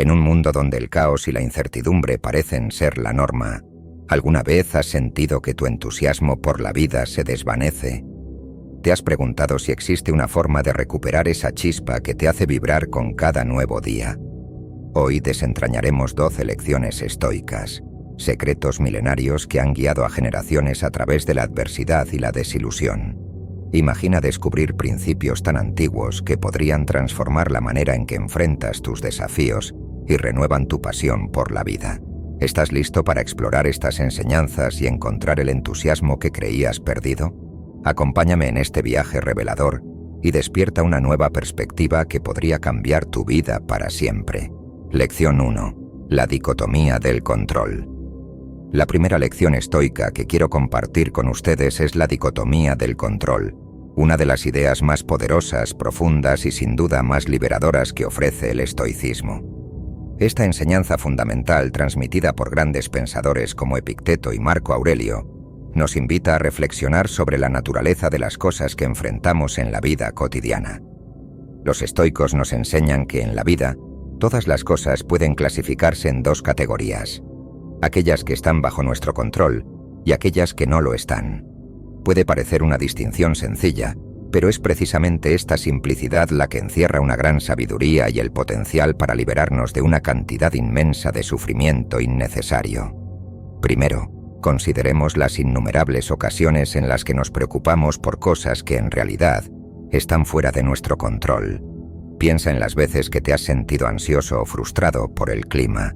En un mundo donde el caos y la incertidumbre parecen ser la norma, ¿alguna vez has sentido que tu entusiasmo por la vida se desvanece? ¿Te has preguntado si existe una forma de recuperar esa chispa que te hace vibrar con cada nuevo día? Hoy desentrañaremos 12 lecciones estoicas, secretos milenarios que han guiado a generaciones a través de la adversidad y la desilusión. Imagina descubrir principios tan antiguos que podrían transformar la manera en que enfrentas tus desafíos y renuevan tu pasión por la vida. ¿Estás listo para explorar estas enseñanzas y encontrar el entusiasmo que creías perdido? Acompáñame en este viaje revelador y despierta una nueva perspectiva que podría cambiar tu vida para siempre. Lección 1. La dicotomía del control. La primera lección estoica que quiero compartir con ustedes es la dicotomía del control, una de las ideas más poderosas, profundas y sin duda más liberadoras que ofrece el estoicismo. Esta enseñanza fundamental, transmitida por grandes pensadores como Epicteto y Marco Aurelio, nos invita a reflexionar sobre la naturaleza de las cosas que enfrentamos en la vida cotidiana. Los estoicos nos enseñan que en la vida, todas las cosas pueden clasificarse en dos categorías: aquellas que están bajo nuestro control y aquellas que no lo están. Puede parecer una distinción sencilla, pero es precisamente esta simplicidad la que encierra una gran sabiduría y el potencial para liberarnos de una cantidad inmensa de sufrimiento innecesario. Primero, consideremos las innumerables ocasiones en las que nos preocupamos por cosas que en realidad están fuera de nuestro control. Piensa en las veces que te has sentido ansioso o frustrado por el clima.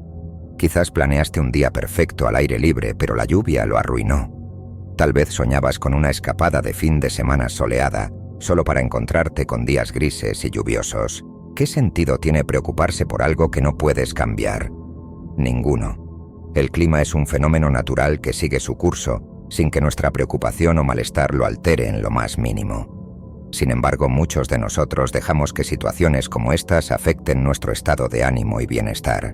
Quizás planeaste un día perfecto al aire libre, pero la lluvia lo arruinó. Tal vez soñabas con una escapada de fin de semana soleada, solo para encontrarte con días grises y lluviosos. ¿Qué sentido tiene preocuparse por algo que no puedes cambiar? Ninguno. El clima es un fenómeno natural que sigue su curso, sin que nuestra preocupación o malestar lo altere en lo más mínimo. Sin embargo, muchos de nosotros dejamos que situaciones como estas afecten nuestro estado de ánimo y bienestar.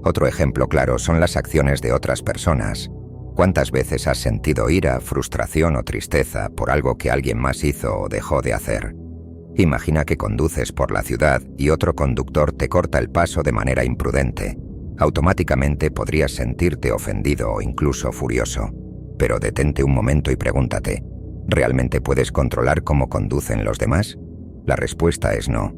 Otro ejemplo claro son las acciones de otras personas. ¿Cuántas veces has sentido ira, frustración o tristeza por algo que alguien más hizo o dejó de hacer? Imagina que conduces por la ciudad y otro conductor te corta el paso de manera imprudente. Automáticamente podrías sentirte ofendido o incluso furioso. Pero detente un momento y pregúntate, ¿realmente puedes controlar cómo conducen los demás? La respuesta es no.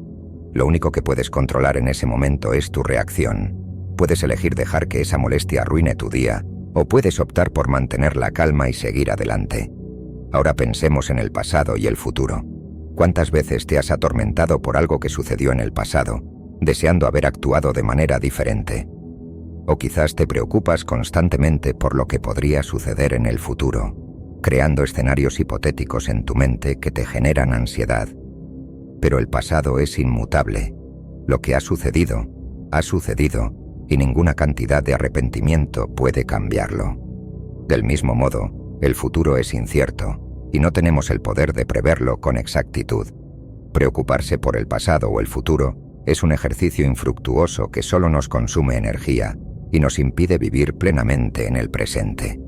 Lo único que puedes controlar en ese momento es tu reacción. Puedes elegir dejar que esa molestia arruine tu día, o puedes optar por mantener la calma y seguir adelante. Ahora pensemos en el pasado y el futuro. ¿Cuántas veces te has atormentado por algo que sucedió en el pasado, deseando haber actuado de manera diferente? O quizás te preocupas constantemente por lo que podría suceder en el futuro, creando escenarios hipotéticos en tu mente que te generan ansiedad. Pero el pasado es inmutable. Lo que ha sucedido, y ninguna cantidad de arrepentimiento puede cambiarlo. Del mismo modo, el futuro es incierto, y no tenemos el poder de preverlo con exactitud. Preocuparse por el pasado o el futuro es un ejercicio infructuoso que solo nos consume energía y nos impide vivir plenamente en el presente.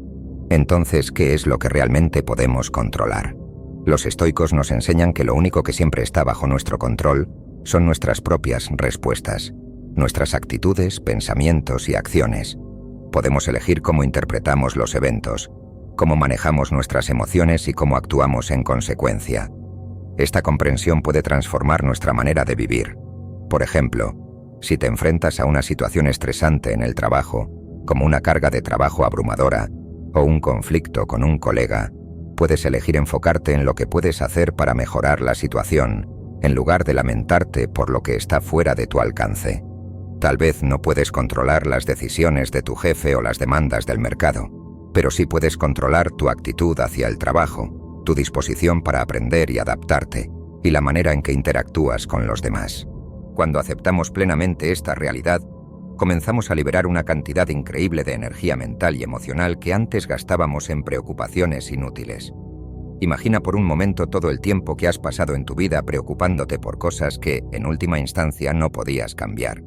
Entonces, ¿qué es lo que realmente podemos controlar? Los estoicos nos enseñan que lo único que siempre está bajo nuestro control son nuestras propias respuestas, nuestras actitudes, pensamientos y acciones. Podemos elegir cómo interpretamos los eventos, cómo manejamos nuestras emociones y cómo actuamos en consecuencia. Esta comprensión puede transformar nuestra manera de vivir. Por ejemplo, si te enfrentas a una situación estresante en el trabajo, como una carga de trabajo abrumadora o un conflicto con un colega, puedes elegir enfocarte en lo que puedes hacer para mejorar la situación, en lugar de lamentarte por lo que está fuera de tu alcance. Tal vez no puedes controlar las decisiones de tu jefe o las demandas del mercado, pero sí puedes controlar tu actitud hacia el trabajo, tu disposición para aprender y adaptarte, y la manera en que interactúas con los demás. Cuando aceptamos plenamente esta realidad, comenzamos a liberar una cantidad increíble de energía mental y emocional que antes gastábamos en preocupaciones inútiles. Imagina por un momento todo el tiempo que has pasado en tu vida preocupándote por cosas que, en última instancia, no podías cambiar.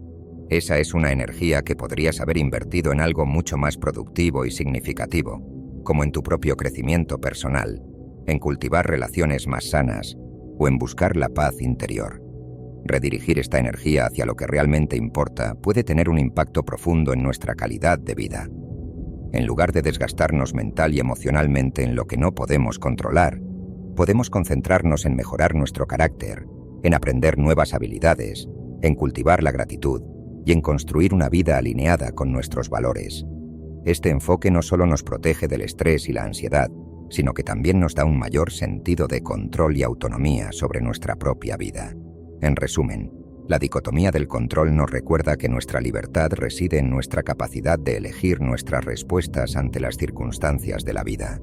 Esa es una energía que podrías haber invertido en algo mucho más productivo y significativo, como en tu propio crecimiento personal, en cultivar relaciones más sanas o en buscar la paz interior. Redirigir esta energía hacia lo que realmente importa puede tener un impacto profundo en nuestra calidad de vida. En lugar de desgastarnos mental y emocionalmente en lo que no podemos controlar, podemos concentrarnos en mejorar nuestro carácter, en aprender nuevas habilidades, en cultivar la gratitud y en construir una vida alineada con nuestros valores. Este enfoque no solo nos protege del estrés y la ansiedad, sino que también nos da un mayor sentido de control y autonomía sobre nuestra propia vida. En resumen, la dicotomía del control nos recuerda que nuestra libertad reside en nuestra capacidad de elegir nuestras respuestas ante las circunstancias de la vida.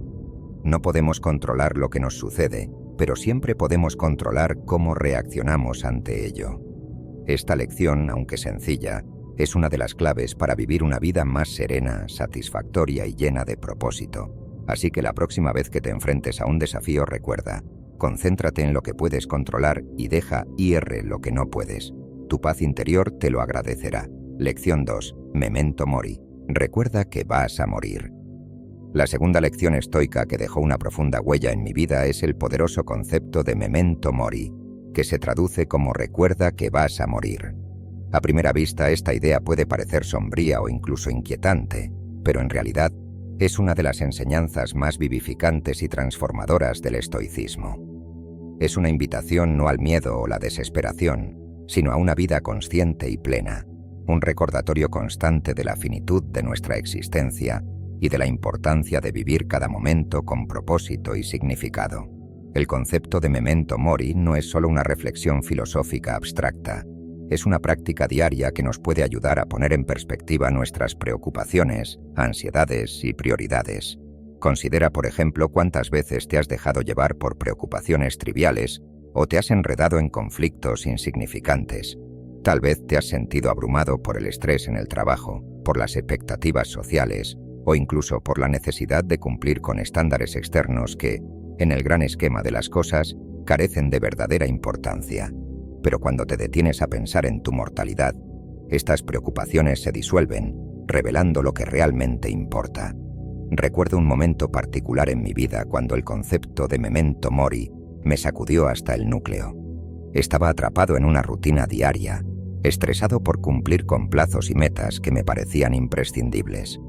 No podemos controlar lo que nos sucede, pero siempre podemos controlar cómo reaccionamos ante ello. Esta lección, aunque sencilla, es una de las claves para vivir una vida más serena, satisfactoria y llena de propósito. Así que la próxima vez que te enfrentes a un desafío, recuerda: concéntrate en lo que puedes controlar y deja ir lo que no puedes. Tu paz interior te lo agradecerá. Lección 2. Memento mori. Recuerda que vas a morir. La segunda lección estoica que dejó una profunda huella en mi vida es el poderoso concepto de memento mori, que se traduce como recuerda que vas a morir. A primera vista, esta idea puede parecer sombría o incluso inquietante, pero en realidad es una de las enseñanzas más vivificantes y transformadoras del estoicismo. Es una invitación no al miedo o la desesperación, sino a una vida consciente y plena, un recordatorio constante de la finitud de nuestra existencia y de la importancia de vivir cada momento con propósito y significado. El concepto de memento mori no es solo una reflexión filosófica abstracta, es una práctica diaria que nos puede ayudar a poner en perspectiva nuestras preocupaciones, ansiedades y prioridades. Considera, por ejemplo, cuántas veces te has dejado llevar por preocupaciones triviales o te has enredado en conflictos insignificantes. Tal vez te has sentido abrumado por el estrés en el trabajo, por las expectativas sociales o incluso por la necesidad de cumplir con estándares externos que, en el gran esquema de las cosas, carecen de verdadera importancia. Pero cuando te detienes a pensar en tu mortalidad, estas preocupaciones se disuelven, revelando lo que realmente importa. Recuerdo un momento particular en mi vida cuando el concepto de memento mori me sacudió hasta el núcleo. Estaba atrapado en una rutina diaria, estresado por cumplir con plazos y metas que me parecían imprescindibles.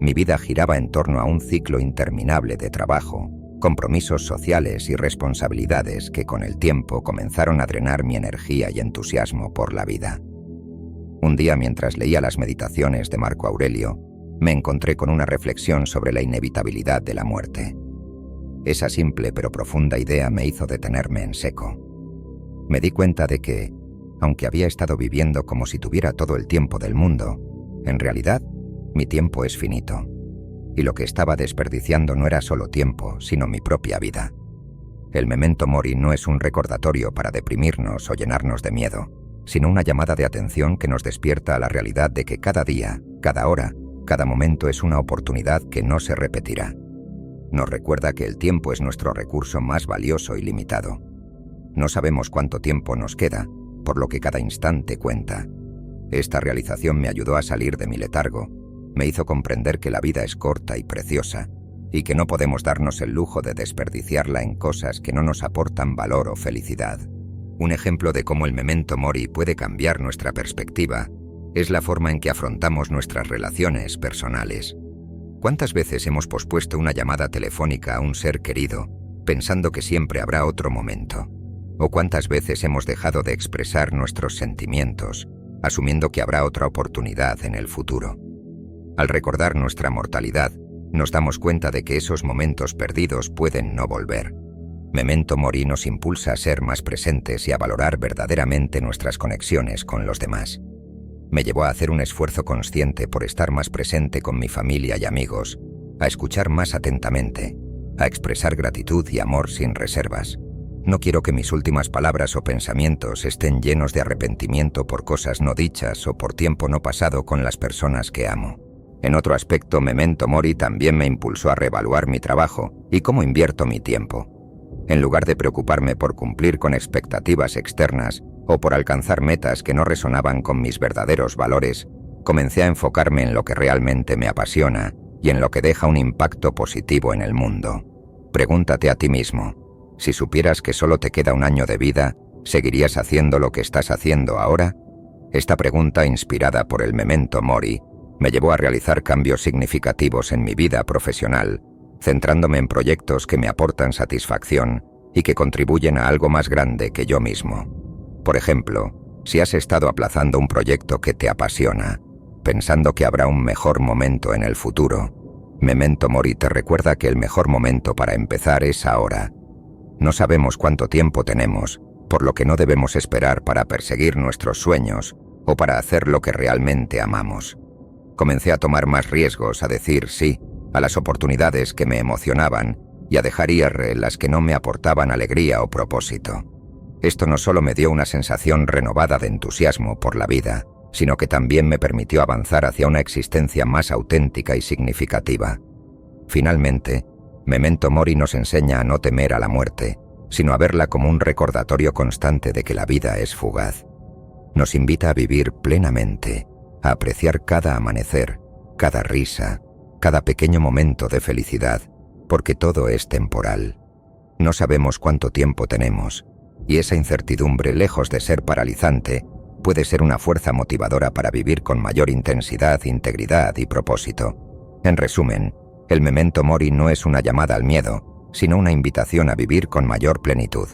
Mi vida giraba en torno a un ciclo interminable de trabajo, compromisos sociales y responsabilidades que con el tiempo comenzaron a drenar mi energía y entusiasmo por la vida. Un día, mientras leía las meditaciones de Marco Aurelio, me encontré con una reflexión sobre la inevitabilidad de la muerte. Esa simple pero profunda idea me hizo detenerme en seco. Me di cuenta de que, aunque había estado viviendo como si tuviera todo el tiempo del mundo, en realidad, mi tiempo es finito. Y lo que estaba desperdiciando no era solo tiempo, sino mi propia vida. El memento mori no es un recordatorio para deprimirnos o llenarnos de miedo, sino una llamada de atención que nos despierta a la realidad de que cada día, cada hora, cada momento es una oportunidad que no se repetirá. Nos recuerda que el tiempo es nuestro recurso más valioso y limitado. No sabemos cuánto tiempo nos queda, por lo que cada instante cuenta. Esta realización me ayudó a salir de mi letargo, me hizo comprender que la vida es corta y preciosa, y que no podemos darnos el lujo de desperdiciarla en cosas que no nos aportan valor o felicidad. Un ejemplo de cómo el memento mori puede cambiar nuestra perspectiva es la forma en que afrontamos nuestras relaciones personales. ¿Cuántas veces hemos pospuesto una llamada telefónica a un ser querido, pensando que siempre habrá otro momento? ¿O cuántas veces hemos dejado de expresar nuestros sentimientos, asumiendo que habrá otra oportunidad en el futuro? Al recordar nuestra mortalidad, nos damos cuenta de que esos momentos perdidos pueden no volver. Memento mori nos impulsa a ser más presentes y a valorar verdaderamente nuestras conexiones con los demás. Me llevó a hacer un esfuerzo consciente por estar más presente con mi familia y amigos, a escuchar más atentamente, a expresar gratitud y amor sin reservas. No quiero que mis últimas palabras o pensamientos estén llenos de arrepentimiento por cosas no dichas o por tiempo no pasado con las personas que amo. En otro aspecto, memento mori también me impulsó a reevaluar mi trabajo y cómo invierto mi tiempo. En lugar de preocuparme por cumplir con expectativas externas o por alcanzar metas que no resonaban con mis verdaderos valores, comencé a enfocarme en lo que realmente me apasiona y en lo que deja un impacto positivo en el mundo. Pregúntate a ti mismo: si supieras que solo te queda un año de vida, ¿Seguirías haciendo lo que estás haciendo ahora? Esta pregunta, inspirada por el Memento Mori, me llevó a realizar cambios significativos en mi vida profesional, centrándome en proyectos que me aportan satisfacción y que contribuyen a algo más grande que yo mismo. Por ejemplo, si has estado aplazando un proyecto que te apasiona, pensando que habrá un mejor momento en el futuro, Memento Mori te recuerda que el mejor momento para empezar es ahora. No sabemos cuánto tiempo tenemos, por lo que no debemos esperar para perseguir nuestros sueños o para hacer lo que realmente amamos. Comencé a tomar más riesgos, a decir sí a las oportunidades que me emocionaban y a dejar ir las que no me aportaban alegría o propósito. Esto no solo me dio una sensación renovada de entusiasmo por la vida, sino que también me permitió avanzar hacia una existencia más auténtica y significativa. Finalmente, Memento Mori nos enseña a no temer a la muerte, sino a verla como un recordatorio constante de que la vida es fugaz. Nos invita a vivir plenamente, a apreciar cada amanecer, cada risa, cada pequeño momento de felicidad, porque todo es temporal. No sabemos cuánto tiempo tenemos, y esa incertidumbre, lejos de ser paralizante, puede ser una fuerza motivadora para vivir con mayor intensidad, integridad y propósito. En resumen, el Memento Mori no es una llamada al miedo, sino una invitación a vivir con mayor plenitud.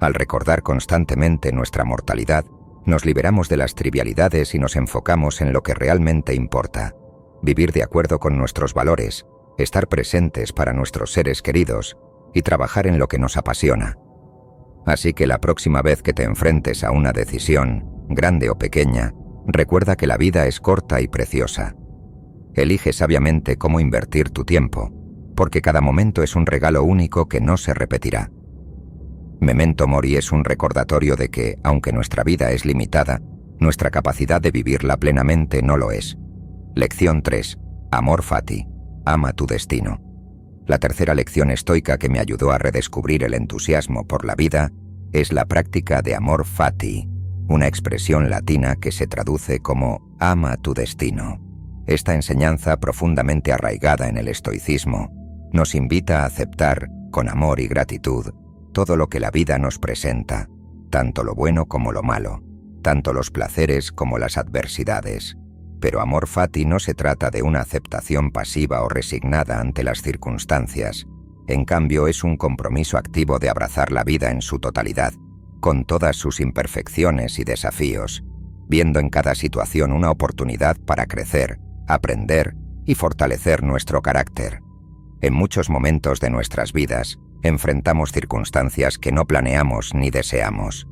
Al recordar constantemente nuestra mortalidad, nos liberamos de las trivialidades y nos enfocamos en lo que realmente importa. Vivir de acuerdo con nuestros valores, estar presentes para nuestros seres queridos y trabajar en lo que nos apasiona. Así que la próxima vez que te enfrentes a una decisión, grande o pequeña, recuerda que la vida es corta y preciosa. Elige sabiamente cómo invertir tu tiempo, porque cada momento es un regalo único que no se repetirá. Memento Mori es un recordatorio de que, aunque nuestra vida es limitada, nuestra capacidad de vivirla plenamente no lo es. Lección 3. Amor Fati. Ama tu destino. La tercera lección estoica que me ayudó a redescubrir el entusiasmo por la vida es la práctica de Amor Fati, una expresión latina que se traduce como ama tu destino. Esta enseñanza, profundamente arraigada en el estoicismo, nos invita a aceptar, con amor y gratitud, todo lo que la vida nos presenta, tanto lo bueno como lo malo, tanto los placeres como las adversidades. Pero Amor Fati no se trata de una aceptación pasiva o resignada ante las circunstancias. En cambio, es un compromiso activo de abrazar la vida en su totalidad, con todas sus imperfecciones y desafíos, viendo en cada situación una oportunidad para crecer, aprender y fortalecer nuestro carácter. En muchos momentos de nuestras vidas, enfrentamos circunstancias que no planeamos ni deseamos.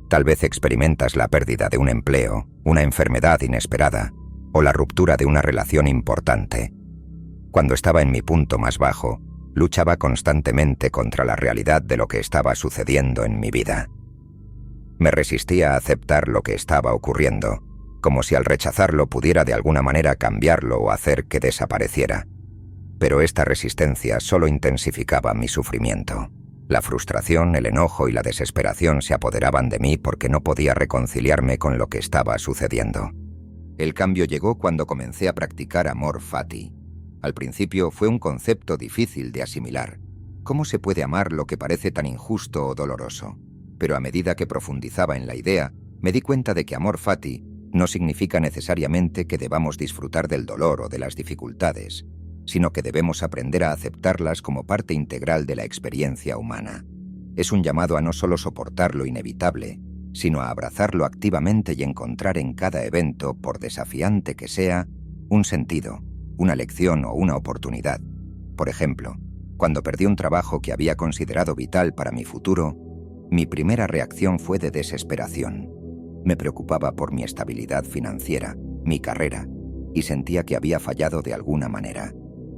Tal vez experimentas la pérdida de un empleo, una enfermedad inesperada o la ruptura de una relación importante. Cuando estaba en mi punto más bajo, luchaba constantemente contra la realidad de lo que estaba sucediendo en mi vida. Me resistía a aceptar lo que estaba ocurriendo, como si al rechazarlo pudiera de alguna manera cambiarlo o hacer que desapareciera. Pero esta resistencia solo intensificaba mi sufrimiento. La frustración, el enojo y la desesperación se apoderaban de mí porque no podía reconciliarme con lo que estaba sucediendo. El cambio llegó cuando comencé a practicar Amor Fati. Al principio fue un concepto difícil de asimilar. ¿Cómo se puede amar lo que parece tan injusto o doloroso? Pero a medida que profundizaba en la idea, me di cuenta de que Amor Fati no significa necesariamente que debamos disfrutar del dolor o de las dificultades, sino que debemos aprender a aceptarlas como parte integral de la experiencia humana. Es un llamado a no solo soportar lo inevitable, sino a abrazarlo activamente y encontrar en cada evento, por desafiante que sea, un sentido, una lección o una oportunidad. Por ejemplo, cuando perdí un trabajo que había considerado vital para mi futuro, mi primera reacción fue de desesperación. Me preocupaba por mi estabilidad financiera, mi carrera, y sentía que había fallado de alguna manera.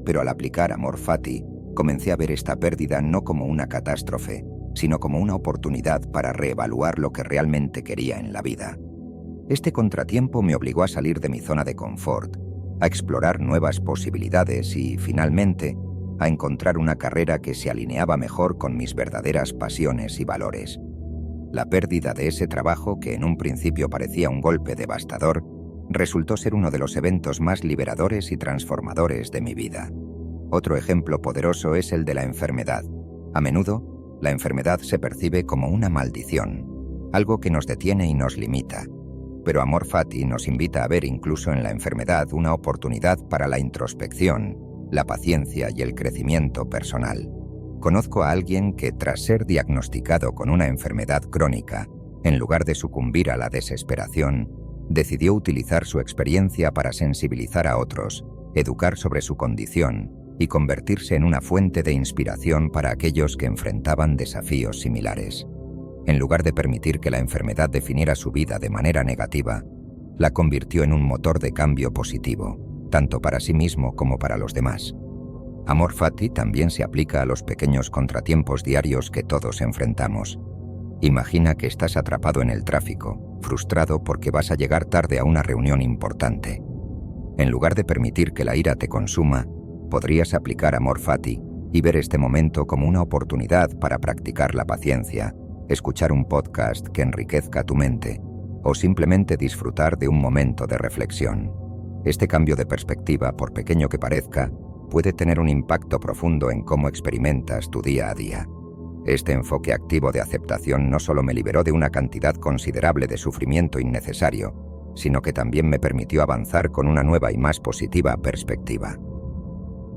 Pero al aplicar Amor Fati, comencé a ver esta pérdida no como una catástrofe, sino como una oportunidad para reevaluar lo que realmente quería en la vida. Este contratiempo me obligó a salir de mi zona de confort, a explorar nuevas posibilidades y, finalmente, a encontrar una carrera que se alineaba mejor con mis verdaderas pasiones y valores. La pérdida de ese trabajo, que en un principio parecía un golpe devastador, resultó ser uno de los eventos más liberadores y transformadores de mi vida. Otro ejemplo poderoso es el de la enfermedad. A menudo, la enfermedad se percibe como una maldición, algo que nos detiene y nos limita. Pero Amor Fati nos invita a ver incluso en la enfermedad una oportunidad para la introspección, la paciencia y el crecimiento personal. Conozco a alguien que, tras ser diagnosticado con una enfermedad crónica, en lugar de sucumbir a la desesperación, decidió utilizar su experiencia para sensibilizar a otros, educar sobre su condición y convertirse en una fuente de inspiración para aquellos que enfrentaban desafíos similares. En lugar de permitir que la enfermedad definiera su vida de manera negativa, la convirtió en un motor de cambio positivo, tanto para sí mismo como para los demás. Amor Fati también se aplica a los pequeños contratiempos diarios que todos enfrentamos. Imagina que estás atrapado en el tráfico, frustrado porque vas a llegar tarde a una reunión importante. En lugar de permitir que la ira te consuma, podrías aplicar Amor Fati y ver este momento como una oportunidad para practicar la paciencia, escuchar un podcast que enriquezca tu mente o simplemente disfrutar de un momento de reflexión. Este cambio de perspectiva, por pequeño que parezca, puede tener un impacto profundo en cómo experimentas tu día a día. Este enfoque activo de aceptación no solo me liberó de una cantidad considerable de sufrimiento innecesario, sino que también me permitió avanzar con una nueva y más positiva perspectiva.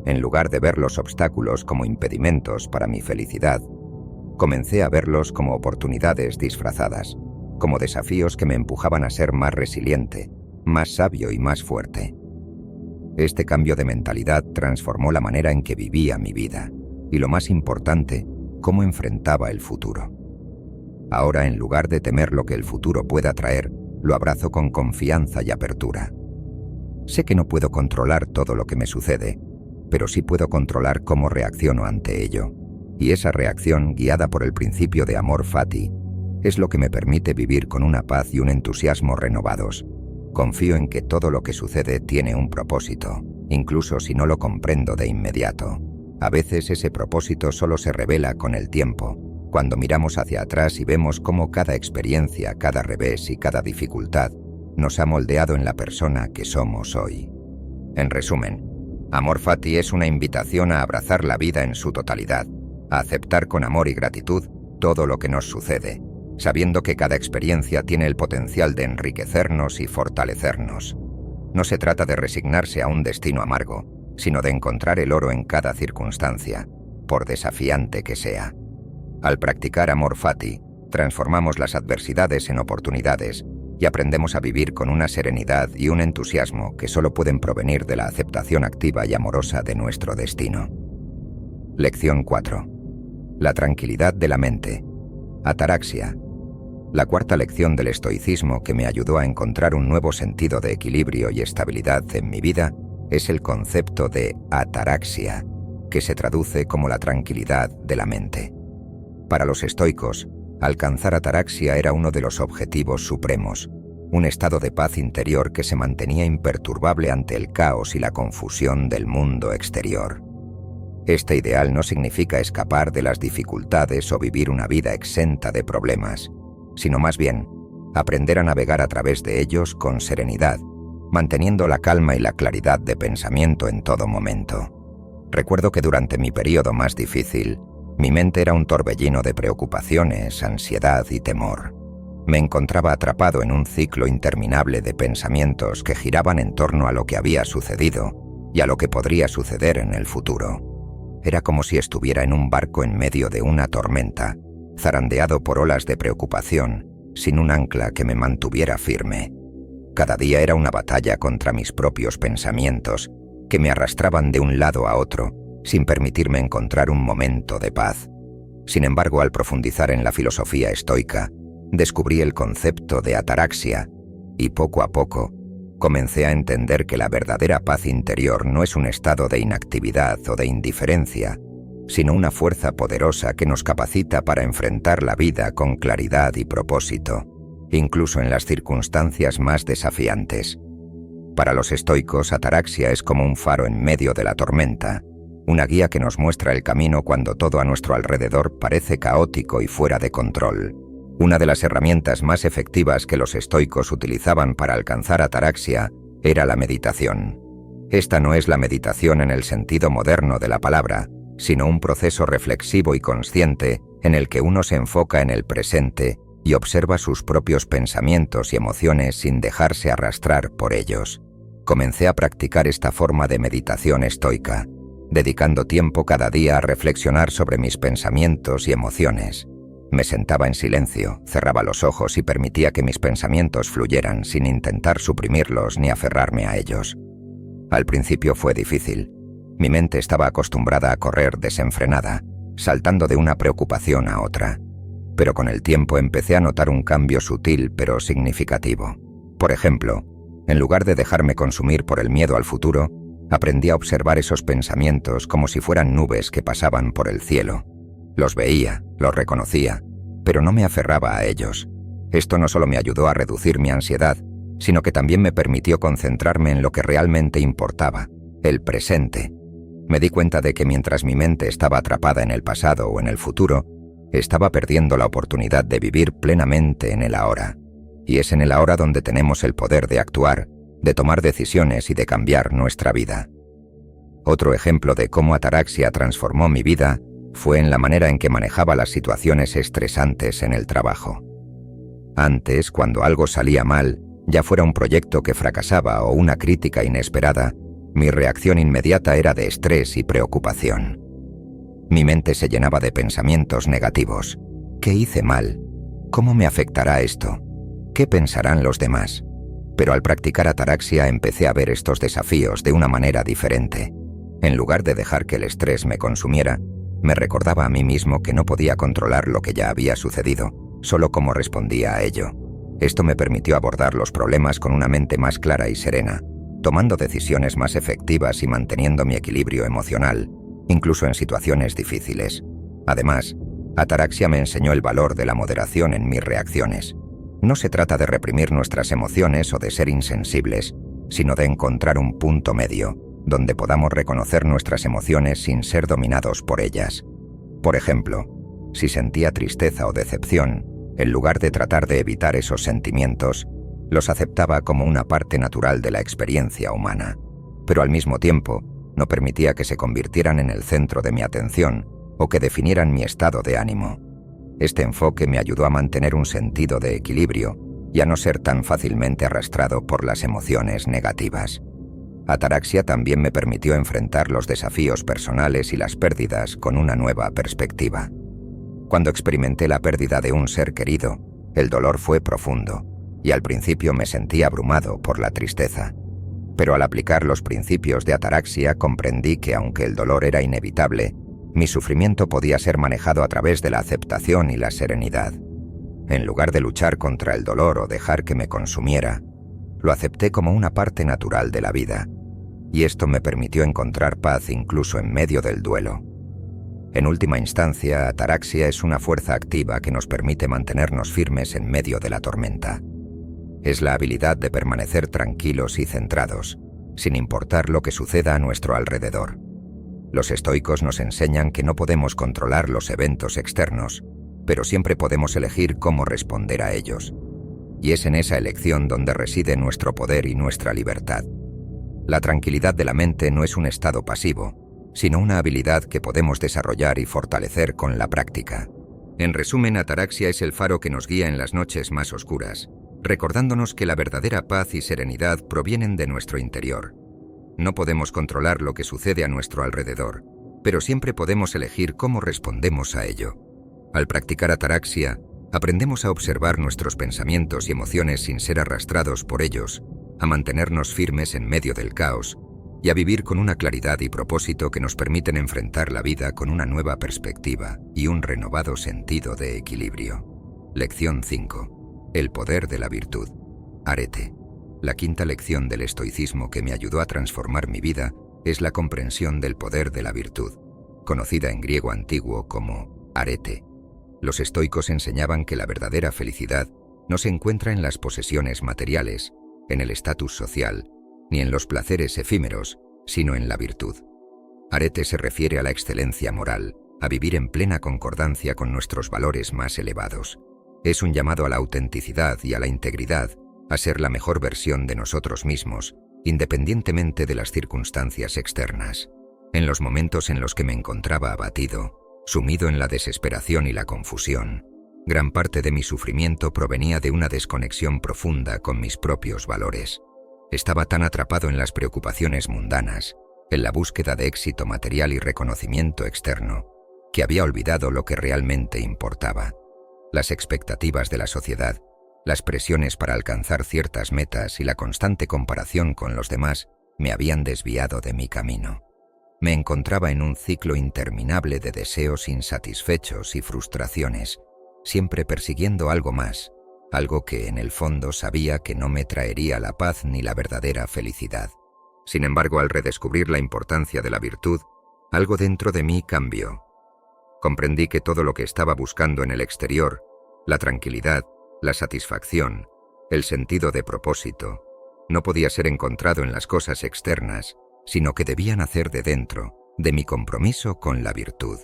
En lugar de ver los obstáculos como impedimentos para mi felicidad, comencé a verlos como oportunidades disfrazadas, como desafíos que me empujaban a ser más resiliente, más sabio y más fuerte. Este cambio de mentalidad transformó la manera en que vivía mi vida y, lo más importante, cómo enfrentaba el futuro. Ahora, en lugar de temer lo que el futuro pueda traer, lo abrazo con confianza y apertura. Sé que no puedo controlar todo lo que me sucede, pero sí puedo controlar cómo reacciono ante ello. Y esa reacción, guiada por el principio de Amor Fati, es lo que me permite vivir con una paz y un entusiasmo renovados. Confío en que todo lo que sucede tiene un propósito, incluso si no lo comprendo de inmediato. A veces ese propósito solo se revela con el tiempo, cuando miramos hacia atrás y vemos cómo cada experiencia, cada revés y cada dificultad nos ha moldeado en la persona que somos hoy. En resumen, Amor Fati es una invitación a abrazar la vida en su totalidad, a aceptar con amor y gratitud todo lo que nos sucede, sabiendo que cada experiencia tiene el potencial de enriquecernos y fortalecernos. No se trata de resignarse a un destino amargo, sino de encontrar el oro en cada circunstancia, por desafiante que sea. Al practicar Amor Fati, transformamos las adversidades en oportunidades y aprendemos a vivir con una serenidad y un entusiasmo que solo pueden provenir de la aceptación activa y amorosa de nuestro destino. Lección 4. La tranquilidad de la mente. Ataraxia. La cuarta lección del estoicismo que me ayudó a encontrar un nuevo sentido de equilibrio y estabilidad en mi vida es el concepto de ataraxia, que se traduce como la tranquilidad de la mente. Para los estoicos, alcanzar ataraxia era uno de los objetivos supremos, un estado de paz interior que se mantenía imperturbable ante el caos y la confusión del mundo exterior. Este ideal no significa escapar de las dificultades o vivir una vida exenta de problemas, sino más bien aprender a navegar a través de ellos con serenidad, manteniendo la calma y la claridad de pensamiento en todo momento. Recuerdo que durante mi periodo más difícil, mi mente era un torbellino de preocupaciones, ansiedad y temor. Me encontraba atrapado en un ciclo interminable de pensamientos que giraban en torno a lo que había sucedido y a lo que podría suceder en el futuro. Era como si estuviera en un barco en medio de una tormenta, zarandeado por olas de preocupación, sin un ancla que me mantuviera firme. Cada día era una batalla contra mis propios pensamientos, que me arrastraban de un lado a otro, sin permitirme encontrar un momento de paz. Sin embargo, al profundizar en la filosofía estoica, descubrí el concepto de ataraxia, y poco a poco, comencé a entender que la verdadera paz interior no es un estado de inactividad o de indiferencia, sino una fuerza poderosa que nos capacita para enfrentar la vida con claridad y propósito, incluso en las circunstancias más desafiantes. Para los estoicos, ataraxia es como un faro en medio de la tormenta, una guía que nos muestra el camino cuando todo a nuestro alrededor parece caótico y fuera de control. Una de las herramientas más efectivas que los estoicos utilizaban para alcanzar ataraxia era la meditación. Esta no es la meditación en el sentido moderno de la palabra, sino un proceso reflexivo y consciente en el que uno se enfoca en el presente y observa sus propios pensamientos y emociones sin dejarse arrastrar por ellos. Comencé a practicar esta forma de meditación estoica, dedicando tiempo cada día a reflexionar sobre mis pensamientos y emociones. Me sentaba en silencio, cerraba los ojos y permitía que mis pensamientos fluyeran sin intentar suprimirlos ni aferrarme a ellos. Al principio fue difícil. Mi mente estaba acostumbrada a correr desenfrenada, saltando de una preocupación a otra. Pero con el tiempo empecé a notar un cambio sutil pero significativo. Por ejemplo, en lugar de dejarme consumir por el miedo al futuro, aprendí a observar esos pensamientos como si fueran nubes que pasaban por el cielo. Los veía, los reconocía, pero no me aferraba a ellos. Esto no solo me ayudó a reducir mi ansiedad, sino que también me permitió concentrarme en lo que realmente importaba, el presente. Me di cuenta de que mientras mi mente estaba atrapada en el pasado o en el futuro, estaba perdiendo la oportunidad de vivir plenamente en el ahora. Y es en el ahora donde tenemos el poder de actuar, de tomar decisiones y de cambiar nuestra vida. Otro ejemplo de cómo ataraxia transformó mi vida fue en la manera en que manejaba las situaciones estresantes en el trabajo. Antes, cuando algo salía mal, ya fuera un proyecto que fracasaba o una crítica inesperada, mi reacción inmediata era de estrés y preocupación. Mi mente se llenaba de pensamientos negativos. ¿Qué hice mal? ¿Cómo me afectará esto? ¿Qué pensarán los demás? Pero al practicar ataraxia empecé a ver estos desafíos de una manera diferente. En lugar de dejar que el estrés me consumiera, me recordaba a mí mismo que no podía controlar lo que ya había sucedido, solo cómo respondía a ello. Esto me permitió abordar los problemas con una mente más clara y serena, tomando decisiones más efectivas y manteniendo mi equilibrio emocional, incluso en situaciones difíciles. Además, ataraxia me enseñó el valor de la moderación en mis reacciones. No se trata de reprimir nuestras emociones o de ser insensibles, sino de encontrar un punto medio, donde podamos reconocer nuestras emociones sin ser dominados por ellas. Por ejemplo, si sentía tristeza o decepción, en lugar de tratar de evitar esos sentimientos, los aceptaba como una parte natural de la experiencia humana. Pero al mismo tiempo, no permitía que se convirtieran en el centro de mi atención o que definieran mi estado de ánimo. Este enfoque me ayudó a mantener un sentido de equilibrio y a no ser tan fácilmente arrastrado por las emociones negativas. Ataraxia también me permitió enfrentar los desafíos personales y las pérdidas con una nueva perspectiva. Cuando experimenté la pérdida de un ser querido, el dolor fue profundo, y al principio me sentí abrumado por la tristeza. Pero al aplicar los principios de ataraxia comprendí que aunque el dolor era inevitable, mi sufrimiento podía ser manejado a través de la aceptación y la serenidad. En lugar de luchar contra el dolor o dejar que me consumiera, lo acepté como una parte natural de la vida, y esto me permitió encontrar paz incluso en medio del duelo. En última instancia, ataraxia es una fuerza activa que nos permite mantenernos firmes en medio de la tormenta. Es la habilidad de permanecer tranquilos y centrados, sin importar lo que suceda a nuestro alrededor. Los estoicos nos enseñan que no podemos controlar los eventos externos, pero siempre podemos elegir cómo responder a ellos. Y es en esa elección donde reside nuestro poder y nuestra libertad. La tranquilidad de la mente no es un estado pasivo, sino una habilidad que podemos desarrollar y fortalecer con la práctica. En resumen, ataraxia es el faro que nos guía en las noches más oscuras, recordándonos que la verdadera paz y serenidad provienen de nuestro interior. No podemos controlar lo que sucede a nuestro alrededor, pero siempre podemos elegir cómo respondemos a ello. Al practicar ataraxia, aprendemos a observar nuestros pensamientos y emociones sin ser arrastrados por ellos, a mantenernos firmes en medio del caos y a vivir con una claridad y propósito que nos permiten enfrentar la vida con una nueva perspectiva y un renovado sentido de equilibrio. Lección 5. El poder de la virtud. Arete. La quinta lección del estoicismo que me ayudó a transformar mi vida es la comprensión del poder de la virtud, conocida en griego antiguo como arete. Los estoicos enseñaban que la verdadera felicidad no se encuentra en las posesiones materiales, en el estatus social, ni en los placeres efímeros, sino en la virtud. Arete se refiere a la excelencia moral, a vivir en plena concordancia con nuestros valores más elevados. Es un llamado a la autenticidad y a la integridad, a ser la mejor versión de nosotros mismos, independientemente de las circunstancias externas. En los momentos en los que me encontraba abatido, sumido en la desesperación y la confusión, Gran parte de mi sufrimiento provenía de una desconexión profunda con mis propios valores. Estaba tan atrapado en las preocupaciones mundanas, en la búsqueda de éxito material y reconocimiento externo, que había olvidado lo que realmente importaba. Las expectativas de la sociedad, las presiones para alcanzar ciertas metas y la constante comparación con los demás me habían desviado de mi camino. Me encontraba en un ciclo interminable de deseos insatisfechos y frustraciones, siempre persiguiendo algo más, algo que en el fondo sabía que no me traería la paz ni la verdadera felicidad. Sin embargo, al redescubrir la importancia de la virtud, algo dentro de mí cambió. Comprendí que todo lo que estaba buscando en el exterior, la tranquilidad, la satisfacción, el sentido de propósito, no podía ser encontrado en las cosas externas, sino que debía nacer de dentro, de mi compromiso con la virtud.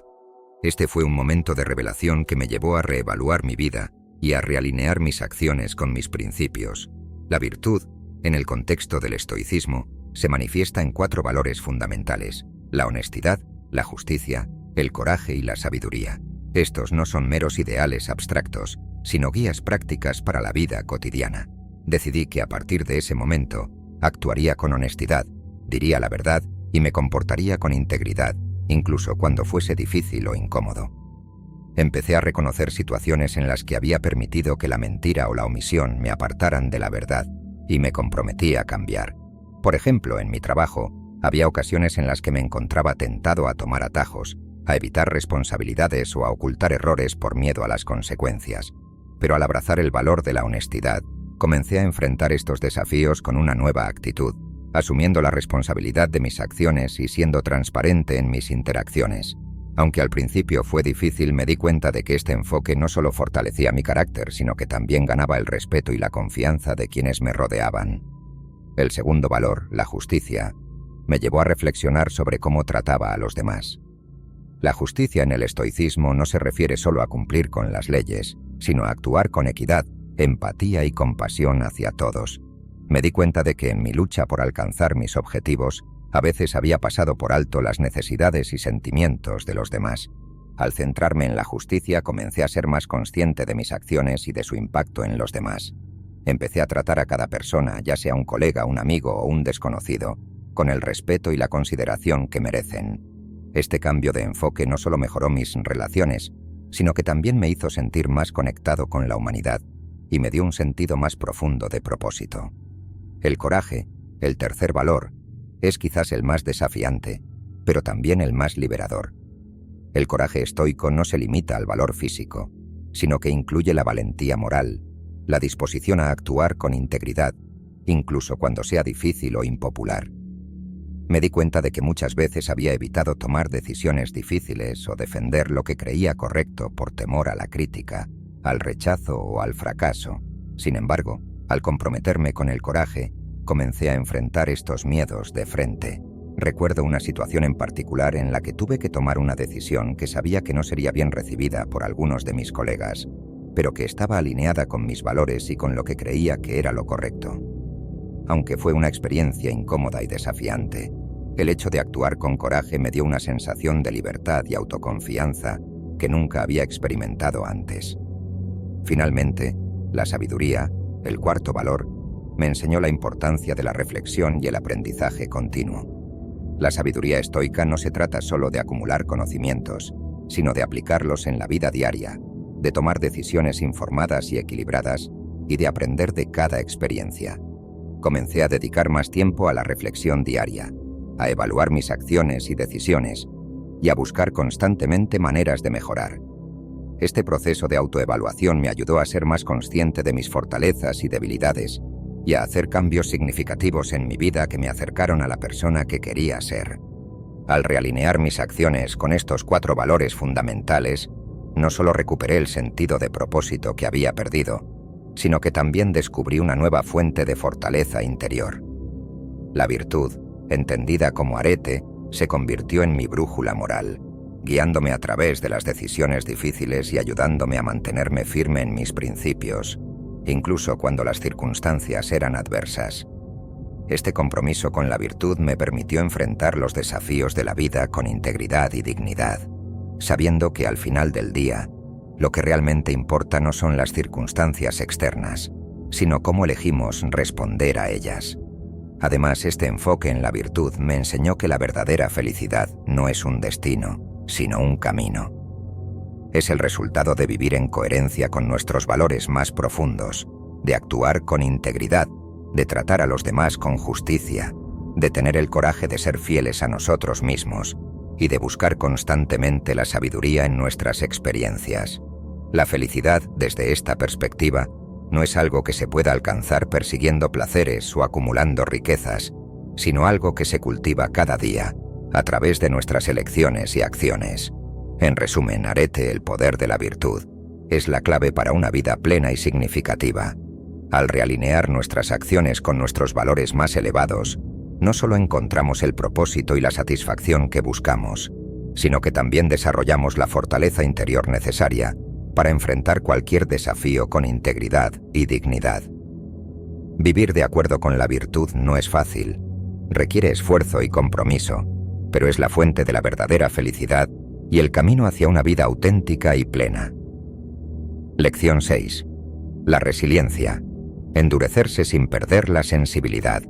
Este fue un momento de revelación que me llevó a reevaluar mi vida y a realinear mis acciones con mis principios. La virtud, en el contexto del estoicismo, se manifiesta en 4 valores fundamentales: la honestidad, la justicia, el coraje y la sabiduría. Estos no son meros ideales abstractos, sino guías prácticas para la vida cotidiana. Decidí que a partir de ese momento actuaría con honestidad, diría la verdad y me comportaría con integridad, incluso cuando fuese difícil o incómodo. Empecé a reconocer situaciones en las que había permitido que la mentira o la omisión me apartaran de la verdad y me comprometí a cambiar. Por ejemplo, en mi trabajo, había ocasiones en las que me encontraba tentado a tomar atajos, a evitar responsabilidades o a ocultar errores por miedo a las consecuencias. Pero al abrazar el valor de la honestidad, comencé a enfrentar estos desafíos con una nueva actitud, asumiendo la responsabilidad de mis acciones y siendo transparente en mis interacciones. Aunque al principio fue difícil, me di cuenta de que este enfoque no solo fortalecía mi carácter, sino que también ganaba el respeto y la confianza de quienes me rodeaban. El segundo valor, la justicia, me llevó a reflexionar sobre cómo trataba a los demás. La justicia en el estoicismo no se refiere solo a cumplir con las leyes, sino a actuar con equidad, empatía y compasión hacia todos. Me di cuenta de que en mi lucha por alcanzar mis objetivos, a veces había pasado por alto las necesidades y sentimientos de los demás. Al centrarme en la justicia, comencé a ser más consciente de mis acciones y de su impacto en los demás. Empecé a tratar a cada persona, ya sea un colega, un amigo o un desconocido, con el respeto y la consideración que merecen. Este cambio de enfoque no solo mejoró mis relaciones, sino que también me hizo sentir más conectado con la humanidad y me dio un sentido más profundo de propósito. El coraje, el tercer valor, es quizás el más desafiante, pero también el más liberador. El coraje estoico no se limita al valor físico, sino que incluye la valentía moral, la disposición a actuar con integridad, incluso cuando sea difícil o impopular. Me di cuenta de que muchas veces había evitado tomar decisiones difíciles o defender lo que creía correcto por temor a la crítica, al rechazo o al fracaso. Sin embargo, al comprometerme con el coraje, comencé a enfrentar estos miedos de frente. Recuerdo una situación en particular en la que tuve que tomar una decisión que sabía que no sería bien recibida por algunos de mis colegas, pero que estaba alineada con mis valores y con lo que creía que era lo correcto. Aunque fue una experiencia incómoda y desafiante, el hecho de actuar con coraje me dio una sensación de libertad y autoconfianza que nunca había experimentado antes. Finalmente, la sabiduría, el cuarto valor, me enseñó la importancia de la reflexión y el aprendizaje continuo. La sabiduría estoica no se trata solo de acumular conocimientos, sino de aplicarlos en la vida diaria, de tomar decisiones informadas y equilibradas y de aprender de cada experiencia. Comencé a dedicar más tiempo a la reflexión diaria, a evaluar mis acciones y decisiones y a buscar constantemente maneras de mejorar. Este proceso de autoevaluación me ayudó a ser más consciente de mis fortalezas y debilidades y a hacer cambios significativos en mi vida que me acercaron a la persona que quería ser. Al realinear mis acciones con estos 4 valores fundamentales, no solo recuperé el sentido de propósito que había perdido, sino que también descubrí una nueva fuente de fortaleza interior. La virtud, entendida como arete, se convirtió en mi brújula moral, guiándome a través de las decisiones difíciles y ayudándome a mantenerme firme en mis principios, incluso cuando las circunstancias eran adversas. Este compromiso con la virtud me permitió enfrentar los desafíos de la vida con integridad y dignidad, sabiendo que al final del día, Lo que realmente importa no son las circunstancias externas, sino cómo elegimos responder a ellas. Además, este enfoque en la virtud me enseñó que la verdadera felicidad no es un destino, sino un camino. Es el resultado de vivir en coherencia con nuestros valores más profundos, de actuar con integridad, de tratar a los demás con justicia, de tener el coraje de ser fieles a nosotros mismos y de buscar constantemente la sabiduría en nuestras experiencias. La felicidad, desde esta perspectiva, no es algo que se pueda alcanzar persiguiendo placeres o acumulando riquezas, sino algo que se cultiva cada día, a través de nuestras elecciones y acciones. En resumen, Arete, el poder de la virtud, es la clave para una vida plena y significativa. Al realinear nuestras acciones con nuestros valores más elevados, no solo encontramos el propósito y la satisfacción que buscamos, sino que también desarrollamos la fortaleza interior necesaria para enfrentar cualquier desafío con integridad y dignidad. Vivir de acuerdo con la virtud no es fácil, requiere esfuerzo y compromiso, pero es la fuente de la verdadera felicidad y el camino hacia una vida auténtica y plena. Lección 6. La resiliencia. Endurecerse sin perder la sensibilidad.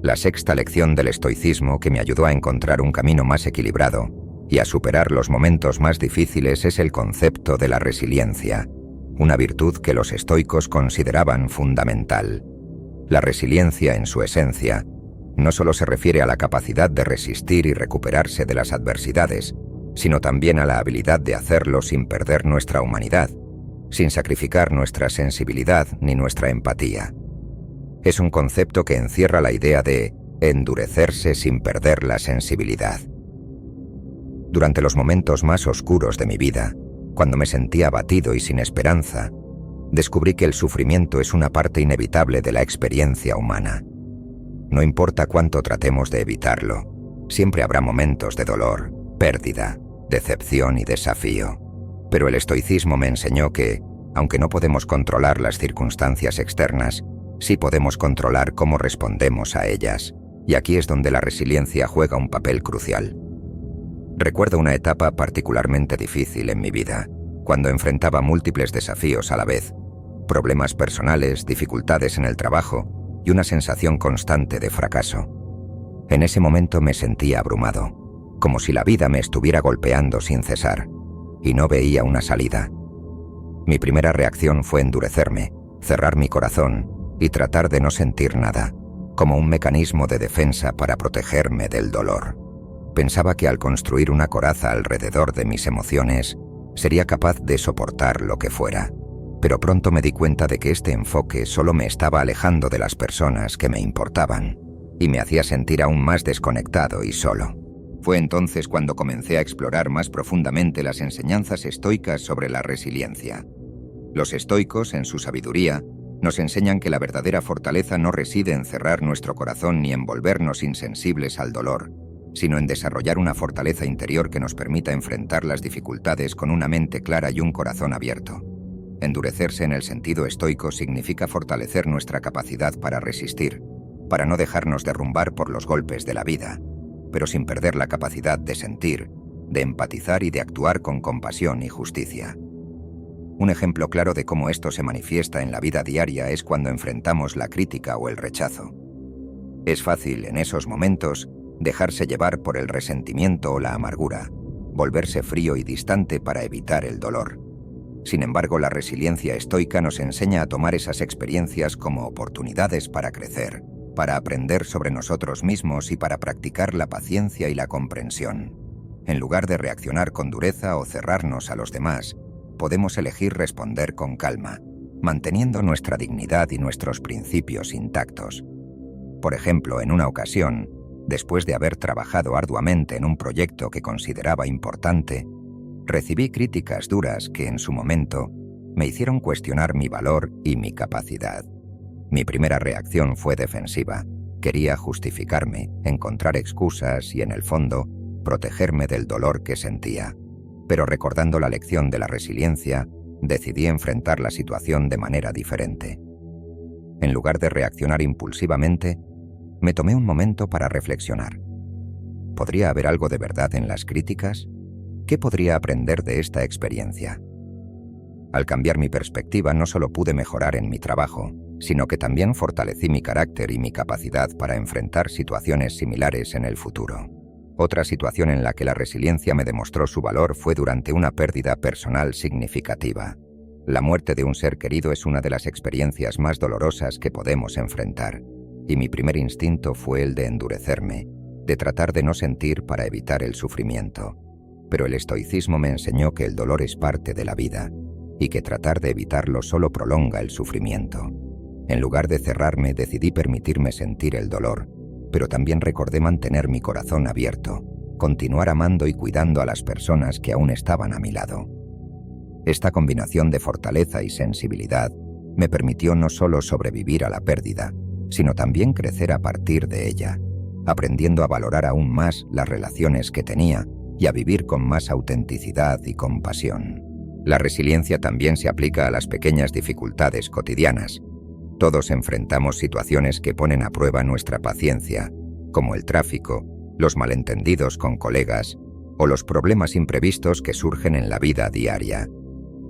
La sexta lección del estoicismo que me ayudó a encontrar un camino más equilibrado y a superar los momentos más difíciles es el concepto de la resiliencia, una virtud que los estoicos consideraban fundamental. La resiliencia, en su esencia, no solo se refiere a la capacidad de resistir y recuperarse de las adversidades, sino también a la habilidad de hacerlo sin perder nuestra humanidad, sin sacrificar nuestra sensibilidad ni nuestra empatía. Es un concepto que encierra la idea de endurecerse sin perder la sensibilidad. Durante los momentos más oscuros de mi vida, cuando me sentía abatido y sin esperanza, descubrí que el sufrimiento es una parte inevitable de la experiencia humana. No importa cuánto tratemos de evitarlo, siempre habrá momentos de dolor, pérdida, decepción y desafío. Pero el estoicismo me enseñó que, aunque no podemos controlar las circunstancias externas, sí podemos controlar cómo respondemos a ellas, y aquí es donde la resiliencia juega un papel crucial. Recuerdo una etapa particularmente difícil en mi vida, cuando enfrentaba múltiples desafíos a la vez, problemas personales, dificultades en el trabajo y una sensación constante de fracaso. En ese momento me sentía abrumado, como si la vida me estuviera golpeando sin cesar, y no veía una salida. Mi primera reacción fue endurecerme, cerrar mi corazón y tratar de no sentir nada, como un mecanismo de defensa para protegerme del dolor. Pensaba que al construir una coraza alrededor de mis emociones, sería capaz de soportar lo que fuera, pero pronto me di cuenta de que este enfoque solo me estaba alejando de las personas que me importaban y me hacía sentir aún más desconectado y solo. Fue entonces cuando comencé a explorar más profundamente las enseñanzas estoicas sobre la resiliencia. Los estoicos, en su sabiduría, nos enseñan que la verdadera fortaleza no reside en cerrar nuestro corazón ni en volvernos insensibles al dolor, sino en desarrollar una fortaleza interior que nos permita enfrentar las dificultades con una mente clara y un corazón abierto. Endurecerse en el sentido estoico significa fortalecer nuestra capacidad para resistir, para no dejarnos derrumbar por los golpes de la vida, pero sin perder la capacidad de sentir, de empatizar y de actuar con compasión y justicia. Un ejemplo claro de cómo esto se manifiesta en la vida diaria es cuando enfrentamos la crítica o el rechazo. Es fácil, en esos momentos, dejarse llevar por el resentimiento o la amargura, volverse frío y distante para evitar el dolor. Sin embargo, la resiliencia estoica nos enseña a tomar esas experiencias como oportunidades para crecer, para aprender sobre nosotros mismos y para practicar la paciencia y la comprensión. En lugar de reaccionar con dureza o cerrarnos a los demás, podemos elegir responder con calma, manteniendo nuestra dignidad y nuestros principios intactos. Por ejemplo, en una ocasión, después de haber trabajado arduamente en un proyecto que consideraba importante, recibí críticas duras que en su momento me hicieron cuestionar mi valor y mi capacidad. Mi primera reacción fue defensiva. Quería justificarme, encontrar excusas y, en el fondo, protegerme del dolor que sentía. Pero recordando la lección de la resiliencia, decidí enfrentar la situación de manera diferente. En lugar de reaccionar impulsivamente, me tomé un momento para reflexionar. ¿Podría haber algo de verdad en las críticas? ¿Qué podría aprender de esta experiencia? Al cambiar mi perspectiva no solo pude mejorar en mi trabajo, sino que también fortalecí mi carácter y mi capacidad para enfrentar situaciones similares en el futuro. Otra situación en la que la resiliencia me demostró su valor fue durante una pérdida personal significativa. La muerte de un ser querido es una de las experiencias más dolorosas que podemos enfrentar, y mi primer instinto fue el de endurecerme, de tratar de no sentir para evitar el sufrimiento. Pero el estoicismo me enseñó que el dolor es parte de la vida, y que tratar de evitarlo solo prolonga el sufrimiento. En lugar de cerrarme, decidí permitirme sentir el dolor, pero también recordé mantener mi corazón abierto, continuar amando y cuidando a las personas que aún estaban a mi lado. Esta combinación de fortaleza y sensibilidad me permitió no solo sobrevivir a la pérdida, sino también crecer a partir de ella, aprendiendo a valorar aún más las relaciones que tenía y a vivir con más autenticidad y compasión. La resiliencia también se aplica a las pequeñas dificultades cotidianas. Todos enfrentamos situaciones que ponen a prueba nuestra paciencia, como el tráfico, los malentendidos con colegas o los problemas imprevistos que surgen en la vida diaria.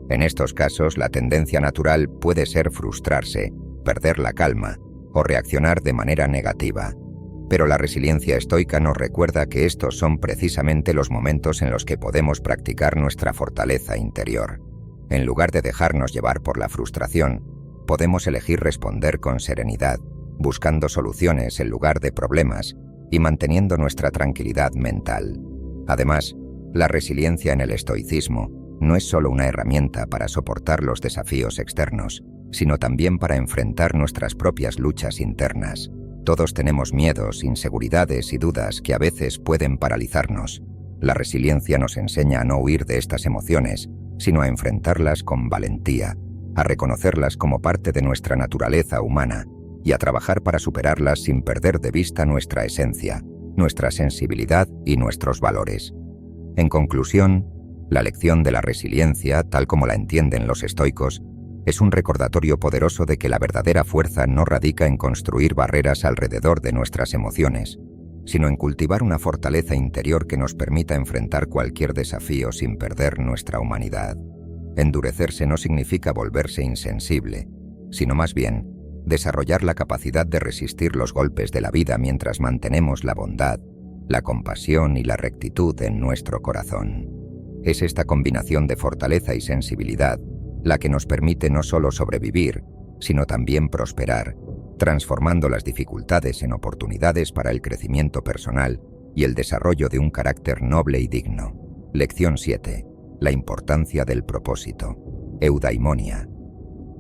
En estos casos, la tendencia natural puede ser frustrarse, perder la calma o reaccionar de manera negativa. Pero la resiliencia estoica nos recuerda que estos son precisamente los momentos en los que podemos practicar nuestra fortaleza interior. En lugar de dejarnos llevar por la frustración, podemos elegir responder con serenidad, buscando soluciones en lugar de problemas y manteniendo nuestra tranquilidad mental. Además, la resiliencia en el estoicismo no es solo una herramienta para soportar los desafíos externos, sino también para enfrentar nuestras propias luchas internas. Todos tenemos miedos, inseguridades y dudas que a veces pueden paralizarnos. La resiliencia nos enseña a no huir de estas emociones, sino a enfrentarlas con valentía, a reconocerlas como parte de nuestra naturaleza humana y a trabajar para superarlas sin perder de vista nuestra esencia, nuestra sensibilidad y nuestros valores. En conclusión, la lección de la resiliencia, tal como la entienden los estoicos, es un recordatorio poderoso de que la verdadera fuerza no radica en construir barreras alrededor de nuestras emociones, sino en cultivar una fortaleza interior que nos permita enfrentar cualquier desafío sin perder nuestra humanidad. Endurecerse no significa volverse insensible, sino más bien desarrollar la capacidad de resistir los golpes de la vida mientras mantenemos la bondad, la compasión y la rectitud en nuestro corazón. Es esta combinación de fortaleza y sensibilidad la que nos permite no solo sobrevivir, sino también prosperar, transformando las dificultades en oportunidades para el crecimiento personal y el desarrollo de un carácter noble y digno. Lección 7. La importancia del propósito. Eudaimonia.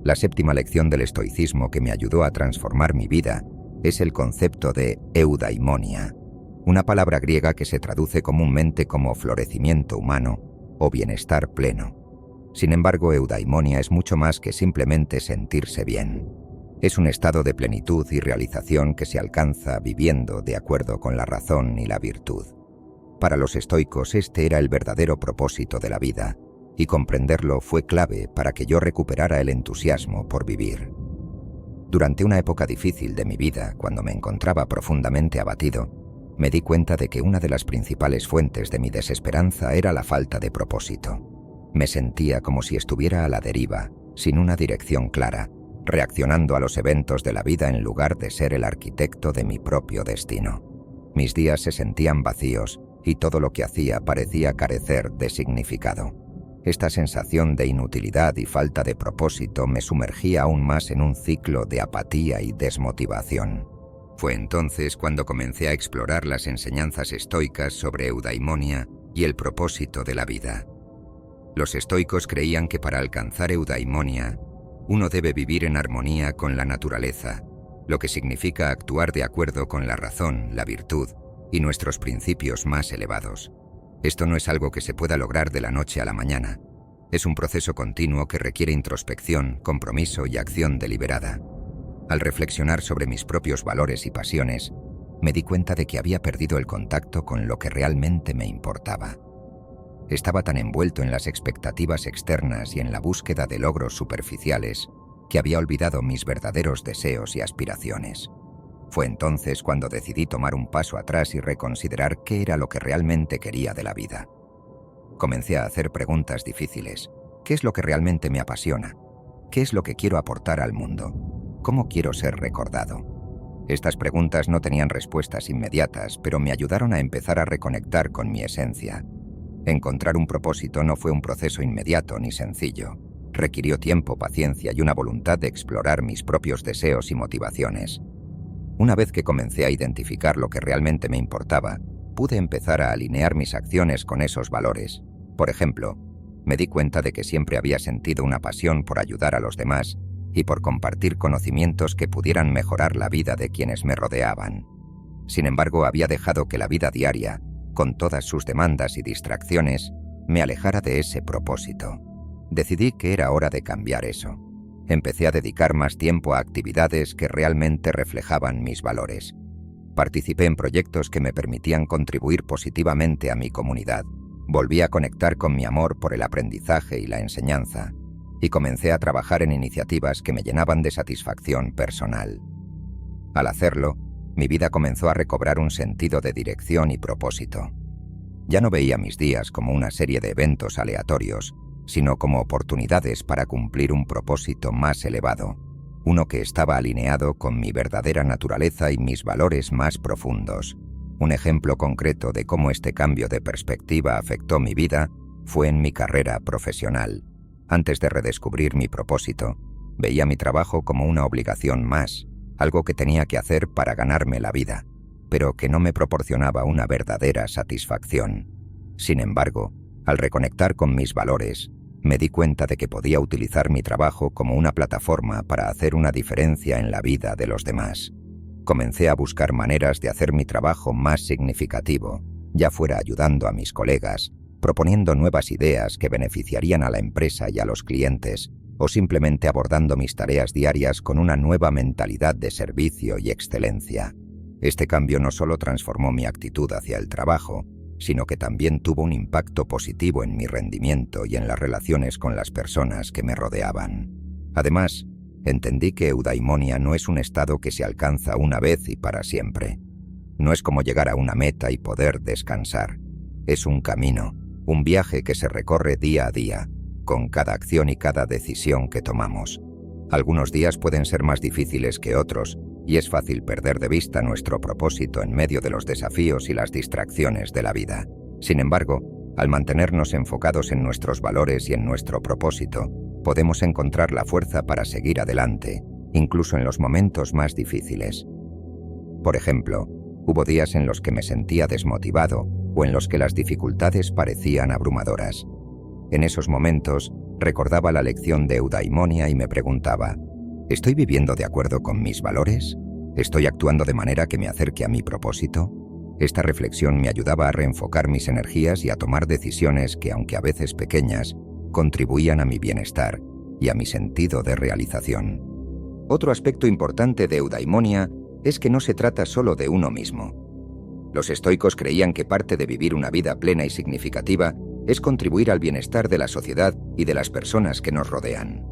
La séptima lección del estoicismo que me ayudó a transformar mi vida es el concepto de eudaimonia, una palabra griega que se traduce comúnmente como florecimiento humano o bienestar pleno. Sin embargo, eudaimonia es mucho más que simplemente sentirse bien. Es un estado de plenitud y realización que se alcanza viviendo de acuerdo con la razón y la virtud. Para los estoicos, este era el verdadero propósito de la vida, y comprenderlo fue clave para que yo recuperara el entusiasmo por vivir. Durante una época difícil de mi vida, cuando me encontraba profundamente abatido, me di cuenta de que una de las principales fuentes de mi desesperanza era la falta de propósito. Me sentía como si estuviera a la deriva, sin una dirección clara, reaccionando a los eventos de la vida en lugar de ser el arquitecto de mi propio destino. Mis días se sentían vacíos y todo lo que hacía parecía carecer de significado. Esta sensación de inutilidad y falta de propósito me sumergía aún más en un ciclo de apatía y desmotivación. Fue entonces cuando comencé a explorar las enseñanzas estoicas sobre eudaimonia y el propósito de la vida. Los estoicos creían que para alcanzar eudaimonia, uno debe vivir en armonía con la naturaleza, lo que significa actuar de acuerdo con la razón, la virtud y nuestros principios más elevados. Esto no es algo que se pueda lograr de la noche a la mañana. Es un proceso continuo que requiere introspección, compromiso y acción deliberada. Al reflexionar sobre mis propios valores y pasiones, me di cuenta de que había perdido el contacto con lo que realmente me importaba. Estaba tan envuelto en las expectativas externas y en la búsqueda de logros superficiales que había olvidado mis verdaderos deseos y aspiraciones. Fue entonces cuando decidí tomar un paso atrás y reconsiderar qué era lo que realmente quería de la vida. Comencé a hacer preguntas difíciles. ¿Qué es lo que realmente me apasiona? ¿Qué es lo que quiero aportar al mundo? ¿Cómo quiero ser recordado? Estas preguntas no tenían respuestas inmediatas, pero me ayudaron a empezar a reconectar con mi esencia. Encontrar un propósito no fue un proceso inmediato ni sencillo. Requirió tiempo, paciencia y una voluntad de explorar mis propios deseos y motivaciones. Una vez que comencé a identificar lo que realmente me importaba, pude empezar a alinear mis acciones con esos valores. Por ejemplo, me di cuenta de que siempre había sentido una pasión por ayudar a los demás y por compartir conocimientos que pudieran mejorar la vida de quienes me rodeaban. Sin embargo, había dejado que la vida diaria, con todas sus demandas y distracciones, me alejara de ese propósito. Decidí que era hora de cambiar eso. Empecé a dedicar más tiempo a actividades que realmente reflejaban mis valores. Participé en proyectos que me permitían contribuir positivamente a mi comunidad. Volví a conectar con mi amor por el aprendizaje y la enseñanza, y comencé a trabajar en iniciativas que me llenaban de satisfacción personal. Al hacerlo, mi vida comenzó a recobrar un sentido de dirección y propósito. Ya no veía mis días como una serie de eventos aleatorios, sino como oportunidades para cumplir un propósito más elevado, uno que estaba alineado con mi verdadera naturaleza y mis valores más profundos. Un ejemplo concreto de cómo este cambio de perspectiva afectó mi vida fue en mi carrera profesional. Antes de redescubrir mi propósito, veía mi trabajo como una obligación más, algo que tenía que hacer para ganarme la vida, pero que no me proporcionaba una verdadera satisfacción. Sin embargo, al reconectar con mis valores, me di cuenta de que podía utilizar mi trabajo como una plataforma para hacer una diferencia en la vida de los demás. Comencé a buscar maneras de hacer mi trabajo más significativo, ya fuera ayudando a mis colegas, proponiendo nuevas ideas que beneficiarían a la empresa y a los clientes, o simplemente abordando mis tareas diarias con una nueva mentalidad de servicio y excelencia. Este cambio no solo transformó mi actitud hacia el trabajo, sino que también tuvo un impacto positivo en mi rendimiento y en las relaciones con las personas que me rodeaban. Además, entendí que eudaimonia no es un estado que se alcanza una vez y para siempre. No es como llegar a una meta y poder descansar. Es un camino, un viaje que se recorre día a día, con cada acción y cada decisión que tomamos. Algunos días pueden ser más difíciles que otros, y es fácil perder de vista nuestro propósito en medio de los desafíos y las distracciones de la vida. Sin embargo, al mantenernos enfocados en nuestros valores y en nuestro propósito, podemos encontrar la fuerza para seguir adelante, incluso en los momentos más difíciles. Por ejemplo, hubo días en los que me sentía desmotivado o en los que las dificultades parecían abrumadoras. En esos momentos, recordaba la lección de eudaimonia y me preguntaba, ¿estoy viviendo de acuerdo con mis valores? ¿Estoy actuando de manera que me acerque a mi propósito? Esta reflexión me ayudaba a reenfocar mis energías y a tomar decisiones que, aunque a veces pequeñas, contribuían a mi bienestar y a mi sentido de realización. Otro aspecto importante de eudaimonia es que no se trata solo de uno mismo. Los estoicos creían que parte de vivir una vida plena y significativa es contribuir al bienestar de la sociedad y de las personas que nos rodean.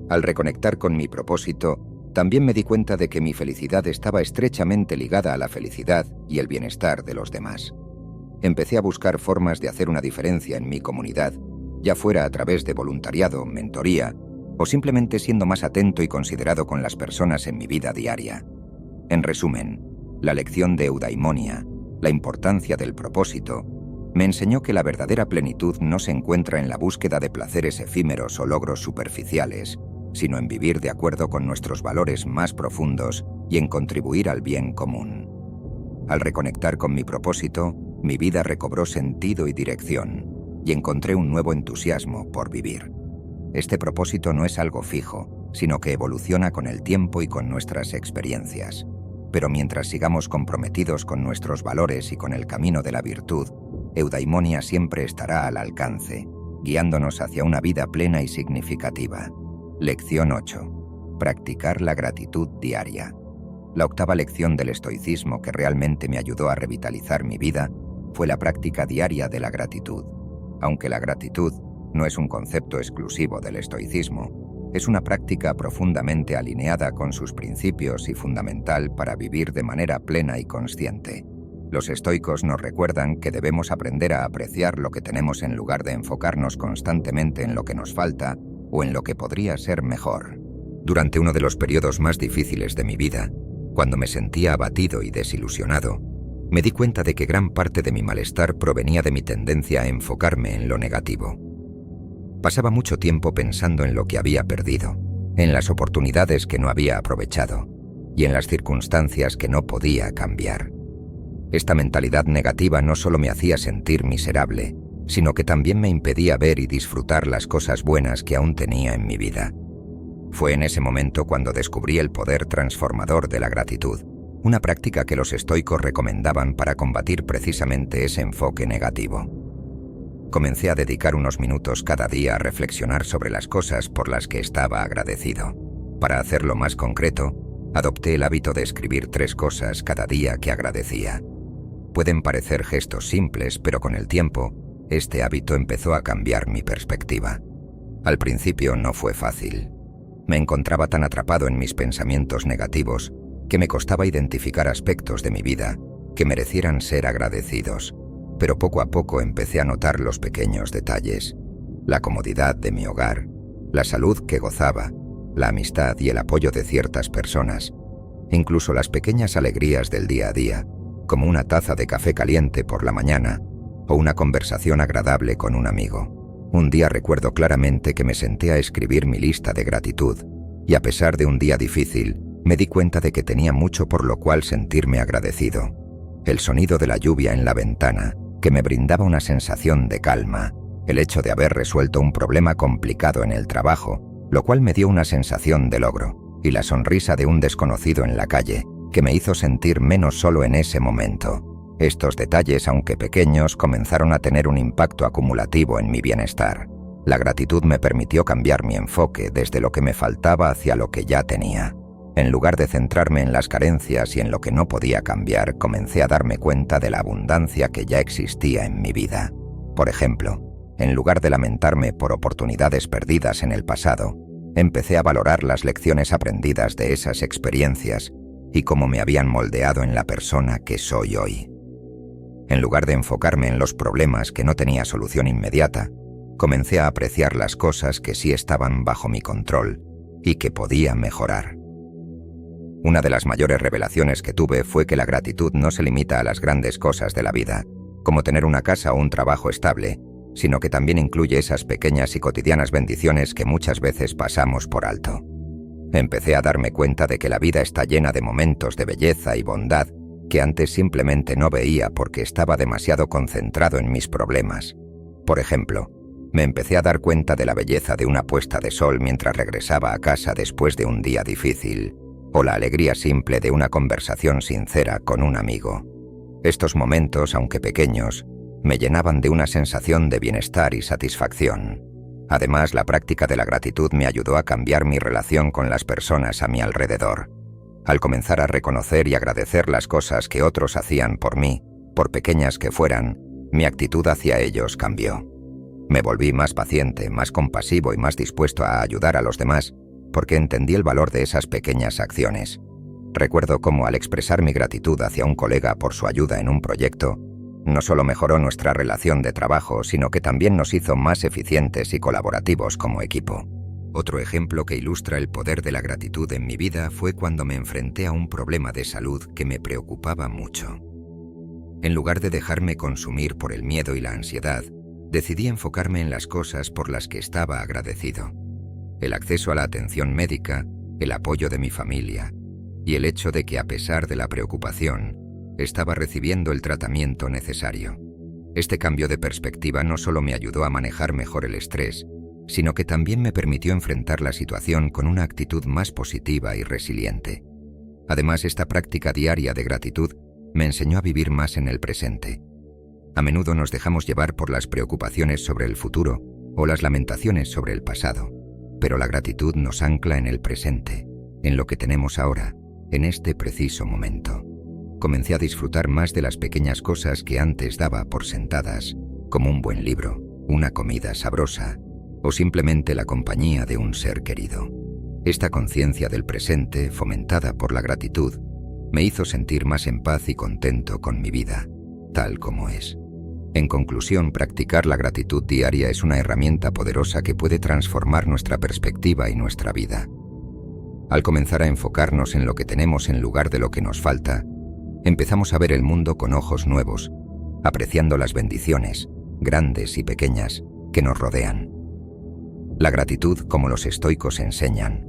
Al reconectar con mi propósito, también me di cuenta de que mi felicidad estaba estrechamente ligada a la felicidad y el bienestar de los demás. Empecé a buscar formas de hacer una diferencia en mi comunidad, ya fuera a través de voluntariado, mentoría, o simplemente siendo más atento y considerado con las personas en mi vida diaria. En resumen, la lección de eudaimonia, la importancia del propósito, me enseñó que la verdadera plenitud no se encuentra en la búsqueda de placeres efímeros o logros superficiales, sino en vivir de acuerdo con nuestros valores más profundos y en contribuir al bien común. Al reconectar con mi propósito, mi vida recobró sentido y dirección, y encontré un nuevo entusiasmo por vivir. Este propósito no es algo fijo, sino que evoluciona con el tiempo y con nuestras experiencias. Pero mientras sigamos comprometidos con nuestros valores y con el camino de la virtud, eudaimonia siempre estará al alcance, guiándonos hacia una vida plena y significativa. Lección 8. Practicar la gratitud diaria. La octava lección del estoicismo que realmente me ayudó a revitalizar mi vida fue la práctica diaria de la gratitud. Aunque la gratitud no es un concepto exclusivo del estoicismo, es una práctica profundamente alineada con sus principios y fundamental para vivir de manera plena y consciente. Los estoicos nos recuerdan que debemos aprender a apreciar lo que tenemos en lugar de enfocarnos constantemente en lo que nos falta o en lo que podría ser mejor. Durante uno de los periodos más difíciles de mi vida, cuando me sentía abatido y desilusionado, me di cuenta de que gran parte de mi malestar provenía de mi tendencia a enfocarme en lo negativo. Pasaba mucho tiempo pensando en lo que había perdido, en las oportunidades que no había aprovechado y en las circunstancias que no podía cambiar. Esta mentalidad negativa no solo me hacía sentir miserable, sino que también me impedía ver y disfrutar las cosas buenas que aún tenía en mi vida. Fue en ese momento cuando descubrí el poder transformador de la gratitud, una práctica que los estoicos recomendaban para combatir precisamente ese enfoque negativo. Comencé a dedicar unos minutos cada día a reflexionar sobre las cosas por las que estaba agradecido. Para hacerlo más concreto, adopté el hábito de escribir 3 cosas cada día que agradecía. Pueden parecer gestos simples, pero con el tiempo, este hábito empezó a cambiar mi perspectiva. Al principio no fue fácil. Me encontraba tan atrapado en mis pensamientos negativos que me costaba identificar aspectos de mi vida que merecieran ser agradecidos. Pero poco a poco empecé a notar los pequeños detalles, la comodidad de mi hogar, la salud que gozaba, la amistad y el apoyo de ciertas personas, incluso las pequeñas alegrías del día a día, como una taza de café caliente por la mañana o una conversación agradable con un amigo. Un día recuerdo claramente que me senté a escribir mi lista de gratitud y a pesar de un día difícil, me di cuenta de que tenía mucho por lo cual sentirme agradecido. El sonido de la lluvia en la ventana, que me brindaba una sensación de calma, el hecho de haber resuelto un problema complicado en el trabajo, lo cual me dio una sensación de logro, y la sonrisa de un desconocido en la calle, que me hizo sentir menos solo en ese momento. Estos detalles, aunque pequeños, comenzaron a tener un impacto acumulativo en mi bienestar. La gratitud me permitió cambiar mi enfoque desde lo que me faltaba hacia lo que ya tenía. En lugar de centrarme en las carencias y en lo que no podía cambiar, comencé a darme cuenta de la abundancia que ya existía en mi vida. Por ejemplo, en lugar de lamentarme por oportunidades perdidas en el pasado, empecé a valorar las lecciones aprendidas de esas experiencias y cómo me habían moldeado en la persona que soy hoy. En lugar de enfocarme en los problemas que no tenía solución inmediata, comencé a apreciar las cosas que sí estaban bajo mi control y que podía mejorar. Una de las mayores revelaciones que tuve fue que la gratitud no se limita a las grandes cosas de la vida, como tener una casa o un trabajo estable, sino que también incluye esas pequeñas y cotidianas bendiciones que muchas veces pasamos por alto. Empecé a darme cuenta de que la vida está llena de momentos de belleza y bondad que antes simplemente no veía porque estaba demasiado concentrado en mis problemas. Por ejemplo, me empecé a dar cuenta de la belleza de una puesta de sol mientras regresaba a casa después de un día difícil, o la alegría simple de una conversación sincera con un amigo. Estos momentos, aunque pequeños, me llenaban de una sensación de bienestar y satisfacción. Además, la práctica de la gratitud me ayudó a cambiar mi relación con las personas a mi alrededor. Al comenzar a reconocer y agradecer las cosas que otros hacían por mí, por pequeñas que fueran, mi actitud hacia ellos cambió. Me volví más paciente, más compasivo y más dispuesto a ayudar a los demás, porque entendí el valor de esas pequeñas acciones. Recuerdo cómo al expresar mi gratitud hacia un colega por su ayuda en un proyecto, no solo mejoró nuestra relación de trabajo, sino que también nos hizo más eficientes y colaborativos como equipo. Otro ejemplo que ilustra el poder de la gratitud en mi vida fue cuando me enfrenté a un problema de salud que me preocupaba mucho. En lugar de dejarme consumir por el miedo y la ansiedad, decidí enfocarme en las cosas por las que estaba agradecido. El acceso a la atención médica, el apoyo de mi familia y el hecho de que a pesar de la preocupación, estaba recibiendo el tratamiento necesario. Este cambio de perspectiva no solo me ayudó a manejar mejor el estrés, sino que también me permitió enfrentar la situación con una actitud más positiva y resiliente. Además, esta práctica diaria de gratitud me enseñó a vivir más en el presente. A menudo nos dejamos llevar por las preocupaciones sobre el futuro o las lamentaciones sobre el pasado, pero la gratitud nos ancla en el presente, en lo que tenemos ahora, en este preciso momento. Comencé a disfrutar más de las pequeñas cosas que antes daba por sentadas, como un buen libro, una comida sabrosa o simplemente la compañía de un ser querido. Esta conciencia del presente, fomentada por la gratitud, Me hizo sentir más en paz y contento con mi vida, tal como es. En conclusión, practicar la gratitud diaria es una herramienta poderosa que puede transformar nuestra perspectiva y nuestra vida. Al comenzar a enfocarnos en lo que tenemos en lugar de lo que nos falta, empezamos a ver el mundo con ojos nuevos, apreciando las bendiciones, grandes y pequeñas, que nos rodean. La gratitud, como los estoicos enseñan,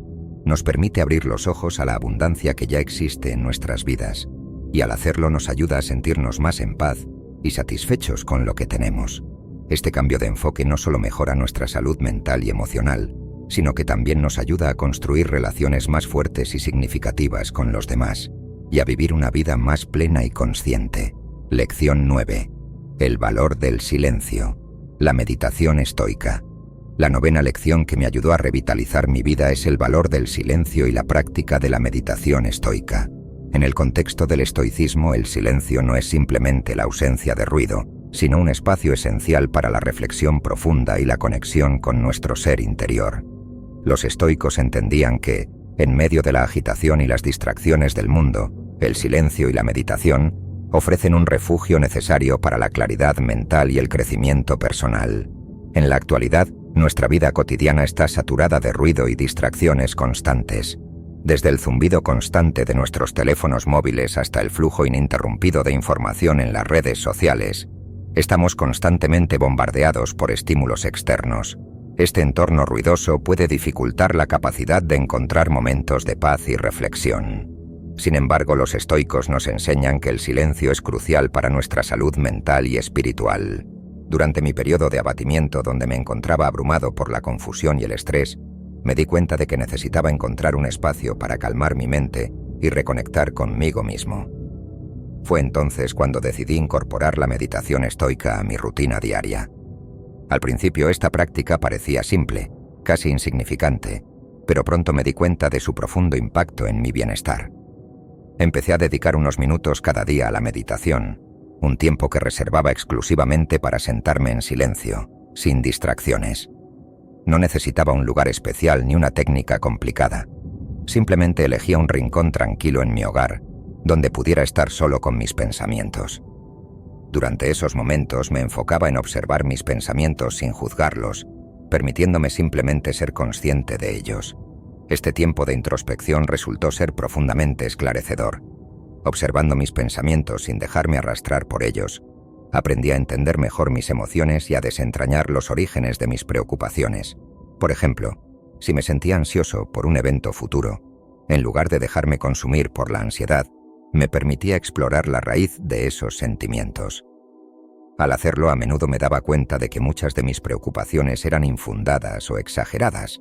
nos permite abrir los ojos a la abundancia que ya existe en nuestras vidas, y al hacerlo nos ayuda a sentirnos más en paz y satisfechos con lo que tenemos. Este cambio de enfoque no solo mejora nuestra salud mental y emocional, sino que también nos ayuda a construir relaciones más fuertes y significativas con los demás, y a vivir una vida más plena y consciente. Lección 9. El valor del silencio. La meditación estoica. La novena lección que me ayudó a revitalizar mi vida es el valor del silencio y la práctica de la meditación estoica. En el contexto del estoicismo, el silencio no es simplemente la ausencia de ruido, sino un espacio esencial para la reflexión profunda y la conexión con nuestro ser interior. Los estoicos entendían que, en medio de la agitación y las distracciones del mundo, el silencio y la meditación ofrecen un refugio necesario para la claridad mental y el crecimiento personal. En la actualidad, nuestra vida cotidiana está saturada de ruido y distracciones constantes. Desde el zumbido constante de nuestros teléfonos móviles hasta el flujo ininterrumpido de información en las redes sociales, estamos constantemente bombardeados por estímulos externos. Este entorno ruidoso puede dificultar la capacidad de encontrar momentos de paz y reflexión. Sin embargo, los estoicos nos enseñan que el silencio es crucial para nuestra salud mental y espiritual. Durante mi periodo de abatimiento, donde me encontraba abrumado por la confusión y el estrés, me di cuenta de que necesitaba encontrar un espacio para calmar mi mente y reconectar conmigo mismo. Fue entonces cuando decidí incorporar la meditación estoica a mi rutina diaria. Al principio esta práctica parecía simple, casi insignificante, pero pronto me di cuenta de su profundo impacto en mi bienestar. Empecé a dedicar unos minutos cada día a la meditación, un tiempo que reservaba exclusivamente para sentarme en silencio, sin distracciones. No necesitaba un lugar especial ni una técnica complicada. Simplemente elegía un rincón tranquilo en mi hogar, donde pudiera estar solo con mis pensamientos. Durante esos momentos me enfocaba en observar mis pensamientos sin juzgarlos, permitiéndome simplemente ser consciente de ellos. Este tiempo de introspección resultó ser profundamente esclarecedor. Observando mis pensamientos sin dejarme arrastrar por ellos, aprendí a entender mejor mis emociones y a desentrañar los orígenes de mis preocupaciones. Por ejemplo, si me sentía ansioso por un evento futuro, en lugar de dejarme consumir por la ansiedad, me permitía explorar la raíz de esos sentimientos. Al hacerlo, a menudo me daba cuenta de que muchas de mis preocupaciones eran infundadas o exageradas.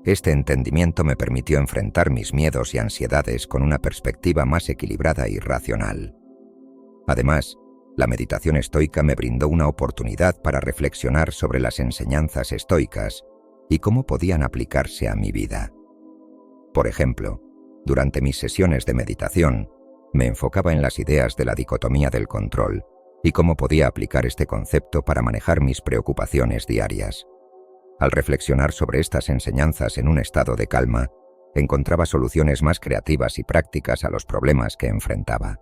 Este entendimiento me permitió enfrentar mis miedos y ansiedades con una perspectiva más equilibrada y racional. Además, la meditación estoica me brindó una oportunidad para reflexionar sobre las enseñanzas estoicas y cómo podían aplicarse a mi vida. Por ejemplo, durante mis sesiones de meditación, me enfocaba en las ideas de la dicotomía del control y cómo podía aplicar este concepto para manejar mis preocupaciones diarias. Al reflexionar sobre estas enseñanzas en un estado de calma, encontraba soluciones más creativas y prácticas a los problemas que enfrentaba.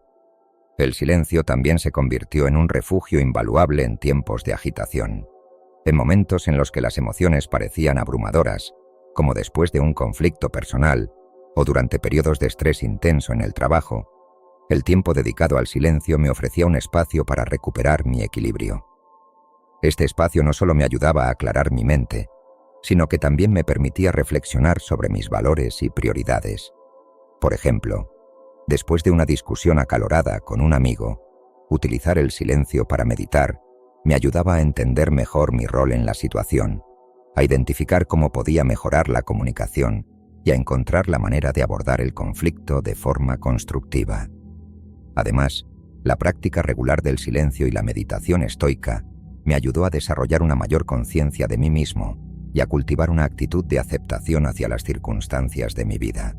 El silencio también se convirtió en un refugio invaluable en tiempos de agitación. En momentos en los que las emociones parecían abrumadoras, como después de un conflicto personal o durante periodos de estrés intenso en el trabajo, el tiempo dedicado al silencio me ofrecía un espacio para recuperar mi equilibrio. Este espacio no solo me ayudaba a aclarar mi mente, sino que también me permitía reflexionar sobre mis valores y prioridades. Por ejemplo, después de una discusión acalorada con un amigo, utilizar el silencio para meditar me ayudaba a entender mejor mi rol en la situación, a identificar cómo podía mejorar la comunicación y a encontrar la manera de abordar el conflicto de forma constructiva. Además, la práctica regular del silencio y la meditación estoica me ayudó a desarrollar una mayor conciencia de mí mismo y a cultivar una actitud de aceptación hacia las circunstancias de mi vida.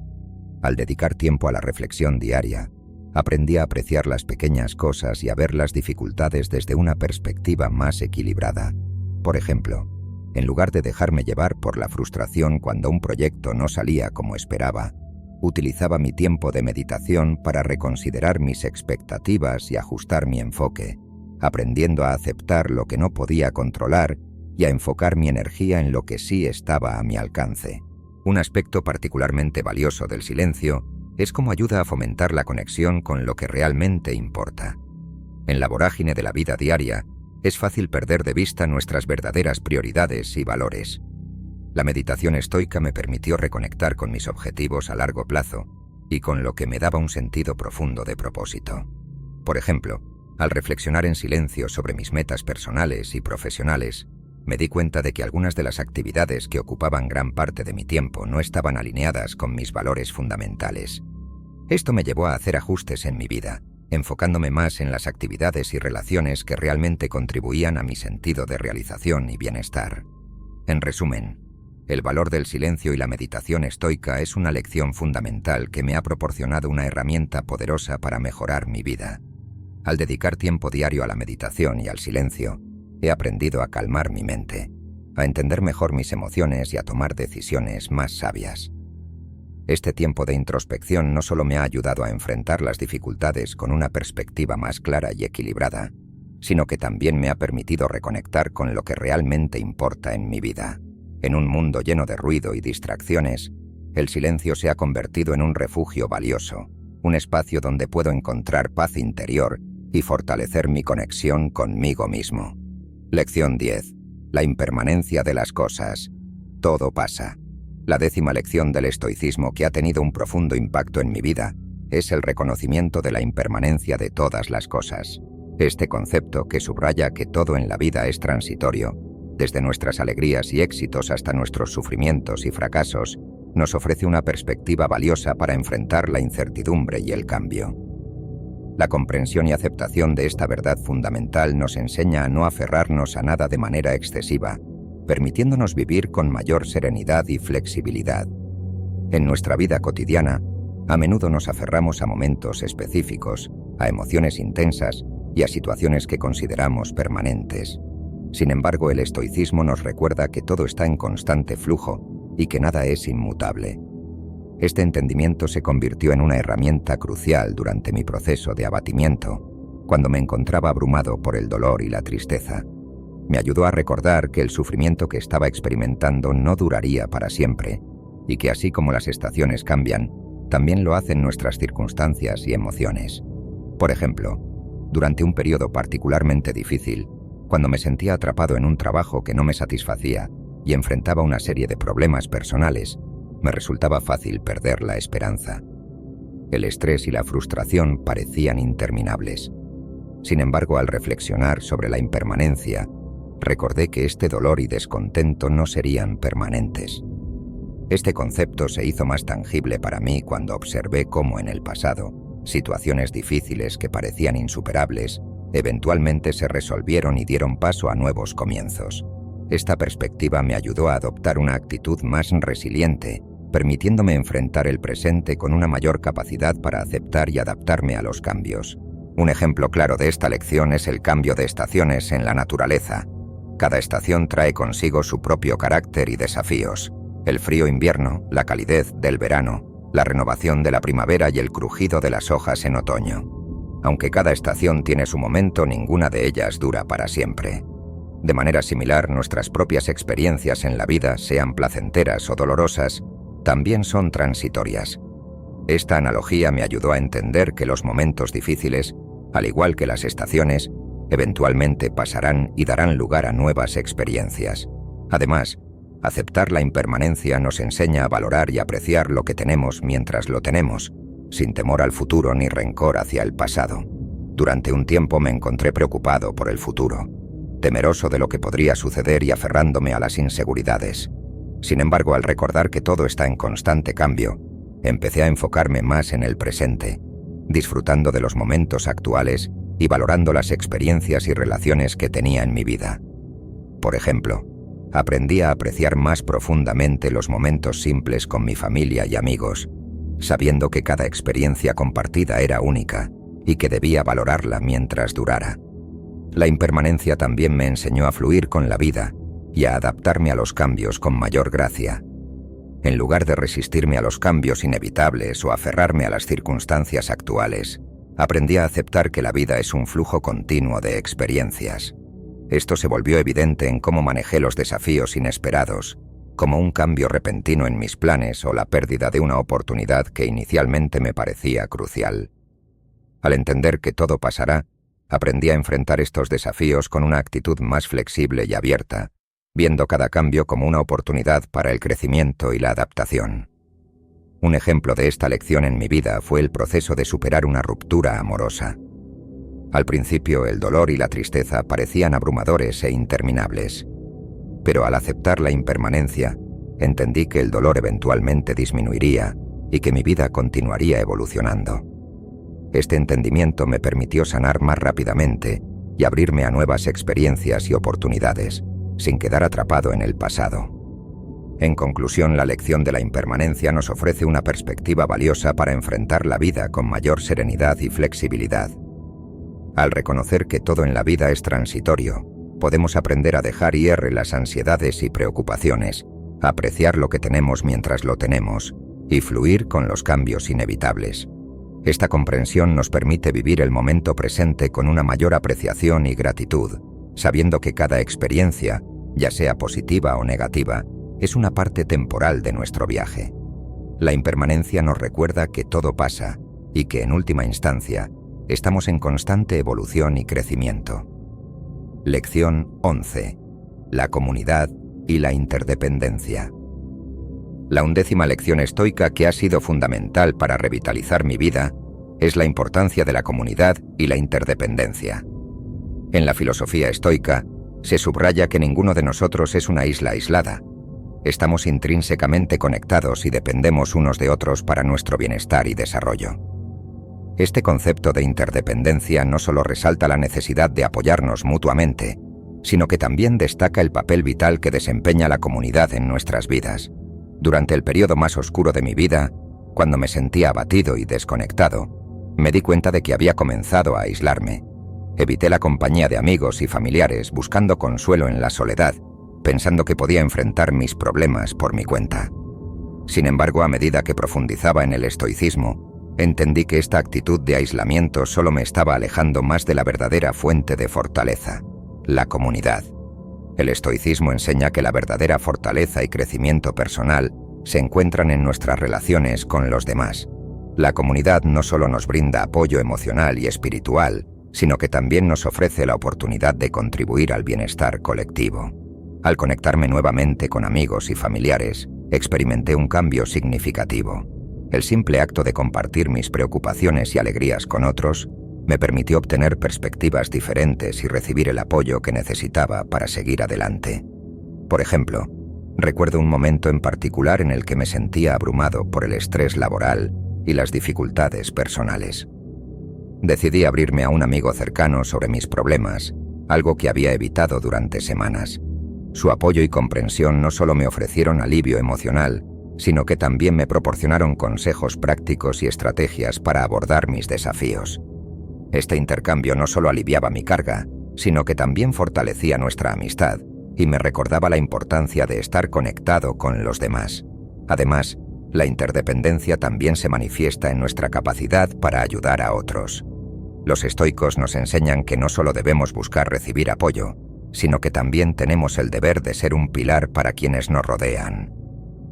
Al dedicar tiempo a la reflexión diaria, aprendí a apreciar las pequeñas cosas y a ver las dificultades desde una perspectiva más equilibrada. Por ejemplo, en lugar de dejarme llevar por la frustración cuando un proyecto no salía como esperaba, Utilizaba mi tiempo de meditación para reconsiderar mis expectativas y ajustar mi enfoque, aprendiendo a aceptar lo que no podía controlar y a enfocar mi energía en lo que sí estaba a mi alcance. Un aspecto particularmente valioso del silencio es cómo ayuda a fomentar la conexión con lo que realmente importa. En la vorágine de la vida diaria, es fácil perder de vista nuestras verdaderas prioridades y valores. La meditación estoica me permitió reconectar con mis objetivos a largo plazo y con lo que me daba un sentido profundo de propósito. Por ejemplo, al reflexionar en silencio sobre mis metas personales y profesionales, me di cuenta de que algunas de las actividades que ocupaban gran parte de mi tiempo no estaban alineadas con mis valores fundamentales. Esto me llevó a hacer ajustes en mi vida, enfocándome más en las actividades y relaciones que realmente contribuían a mi sentido de realización y bienestar. En resumen, el valor del silencio y la meditación estoica es una lección fundamental que me ha proporcionado una herramienta poderosa para mejorar mi vida. Al dedicar tiempo diario a la meditación y al silencio, he aprendido a calmar mi mente, a entender mejor mis emociones y a tomar decisiones más sabias. Este tiempo de introspección no solo me ha ayudado a enfrentar las dificultades con una perspectiva más clara y equilibrada, sino que también me ha permitido reconectar con lo que realmente importa en mi vida. En un mundo lleno de ruido y distracciones, el silencio se ha convertido en un refugio valioso, un espacio donde puedo encontrar paz interior y fortalecer mi conexión conmigo mismo. Lección 10. La impermanencia de las cosas. Todo pasa. La 10ª lección del estoicismo que ha tenido un profundo impacto en mi vida es el reconocimiento de la impermanencia de todas las cosas. Este concepto, que subraya que todo en la vida es transitorio, desde nuestras alegrías y éxitos hasta nuestros sufrimientos y fracasos, nos ofrece una perspectiva valiosa para enfrentar la incertidumbre y el cambio. La comprensión y aceptación de esta verdad fundamental nos enseña a no aferrarnos a nada de manera excesiva, permitiéndonos vivir con mayor serenidad y flexibilidad. En nuestra vida cotidiana, a menudo nos aferramos a momentos específicos, a emociones intensas y a situaciones que consideramos permanentes. Sin embargo, el estoicismo nos recuerda que todo está en constante flujo y que nada es inmutable. Este entendimiento se convirtió en una herramienta crucial durante mi proceso de abatimiento, cuando me encontraba abrumado por el dolor y la tristeza. Me ayudó a recordar que el sufrimiento que estaba experimentando no duraría para siempre, y que así como las estaciones cambian, también lo hacen nuestras circunstancias y emociones. Por ejemplo, durante un periodo particularmente difícil, cuando me sentía atrapado en un trabajo que no me satisfacía y enfrentaba una serie de problemas personales, me resultaba fácil perder la esperanza. El estrés y la frustración parecían interminables. Sin embargo, al reflexionar sobre la impermanencia, recordé que este dolor y descontento no serían permanentes. Este concepto se hizo más tangible para mí cuando observé cómo en el pasado, situaciones difíciles que parecían insuperables, eventualmente se resolvieron y dieron paso a nuevos comienzos. Esta perspectiva me ayudó a adoptar una actitud más resiliente, permitiéndome enfrentar el presente con una mayor capacidad para aceptar y adaptarme a los cambios. Un ejemplo claro de esta lección es el cambio de estaciones en la naturaleza. Cada estación trae consigo su propio carácter y desafíos. El frío invierno, la calidez del verano, la renovación de la primavera y el crujido de las hojas en otoño. Aunque cada estación tiene su momento, ninguna de ellas dura para siempre. De manera similar, nuestras propias experiencias en la vida, sean placenteras o dolorosas, también son transitorias. Esta analogía me ayudó a entender que los momentos difíciles, al igual que las estaciones, eventualmente pasarán y darán lugar a nuevas experiencias. Además, aceptar la impermanencia nos enseña a valorar y apreciar lo que tenemos mientras lo tenemos, sin temor al futuro ni rencor hacia el pasado. Durante un tiempo me encontré preocupado por el futuro, temeroso de lo que podría suceder y aferrándome a las inseguridades. Sin embargo, al recordar que todo está en constante cambio, empecé a enfocarme más en el presente, disfrutando de los momentos actuales y valorando las experiencias y relaciones que tenía en mi vida. Por ejemplo, aprendí a apreciar más profundamente los momentos simples con mi familia y amigos, sabiendo que cada experiencia compartida era única y que debía valorarla mientras durara. La impermanencia también me enseñó a fluir con la vida y a adaptarme a los cambios con mayor gracia. En lugar de resistirme a los cambios inevitables o aferrarme a las circunstancias actuales, aprendí a aceptar que la vida es un flujo continuo de experiencias. Esto se volvió evidente en cómo manejé los desafíos inesperados, como un cambio repentino en mis planes o la pérdida de una oportunidad que inicialmente me parecía crucial. Al entender que todo pasará, aprendí a enfrentar estos desafíos con una actitud más flexible y abierta, viendo cada cambio como una oportunidad para el crecimiento y la adaptación. Un ejemplo de esta lección en mi vida fue el proceso de superar una ruptura amorosa. Al principio, el dolor y la tristeza parecían abrumadores e interminables. Pero al aceptar la impermanencia, entendí que el dolor eventualmente disminuiría y que mi vida continuaría evolucionando. Este entendimiento me permitió sanar más rápidamente y abrirme a nuevas experiencias y oportunidades, sin quedar atrapado en el pasado. En conclusión, la lección de la impermanencia nos ofrece una perspectiva valiosa para enfrentar la vida con mayor serenidad y flexibilidad. Al reconocer que todo en la vida es transitorio, podemos aprender a dejar ir las ansiedades y preocupaciones, apreciar lo que tenemos mientras lo tenemos y fluir con los cambios inevitables. Esta comprensión nos permite vivir el momento presente con una mayor apreciación y gratitud, sabiendo que cada experiencia, ya sea positiva o negativa, es una parte temporal de nuestro viaje. La impermanencia nos recuerda que todo pasa y que, en última instancia, estamos en constante evolución y crecimiento. Lección 11. La comunidad y la interdependencia. La 11ª lección estoica que ha sido fundamental para revitalizar mi vida es la importancia de la comunidad y la interdependencia. En la filosofía estoica, se subraya que ninguno de nosotros es una isla aislada. Estamos intrínsecamente conectados y dependemos unos de otros para nuestro bienestar y desarrollo. Este concepto de interdependencia no solo resalta la necesidad de apoyarnos mutuamente, sino que también destaca el papel vital que desempeña la comunidad en nuestras vidas. Durante el periodo más oscuro de mi vida, cuando me sentía abatido y desconectado, me di cuenta de que había comenzado a aislarme. Evité la compañía de amigos y familiares buscando consuelo en la soledad, pensando que podía enfrentar mis problemas por mi cuenta. Sin embargo, a medida que profundizaba en el estoicismo, entendí que esta actitud de aislamiento solo me estaba alejando más de la verdadera fuente de fortaleza, la comunidad. El estoicismo enseña que la verdadera fortaleza y crecimiento personal se encuentran en nuestras relaciones con los demás. La comunidad no solo nos brinda apoyo emocional y espiritual, sino que también nos ofrece la oportunidad de contribuir al bienestar colectivo. Al conectarme nuevamente con amigos y familiares, experimenté un cambio significativo. El simple acto de compartir mis preocupaciones y alegrías con otros me permitió obtener perspectivas diferentes y recibir el apoyo que necesitaba para seguir adelante. Por ejemplo, recuerdo un momento en particular en el que me sentía abrumado por el estrés laboral y las dificultades personales. Decidí abrirme a un amigo cercano sobre mis problemas, algo que había evitado durante semanas. Su apoyo y comprensión no solo me ofrecieron alivio emocional, sino que también me proporcionaron consejos prácticos y estrategias para abordar mis desafíos. Este intercambio no solo aliviaba mi carga, sino que también fortalecía nuestra amistad y me recordaba la importancia de estar conectado con los demás. Además, la interdependencia también se manifiesta en nuestra capacidad para ayudar a otros. Los estoicos nos enseñan que no solo debemos buscar recibir apoyo, sino que también tenemos el deber de ser un pilar para quienes nos rodean.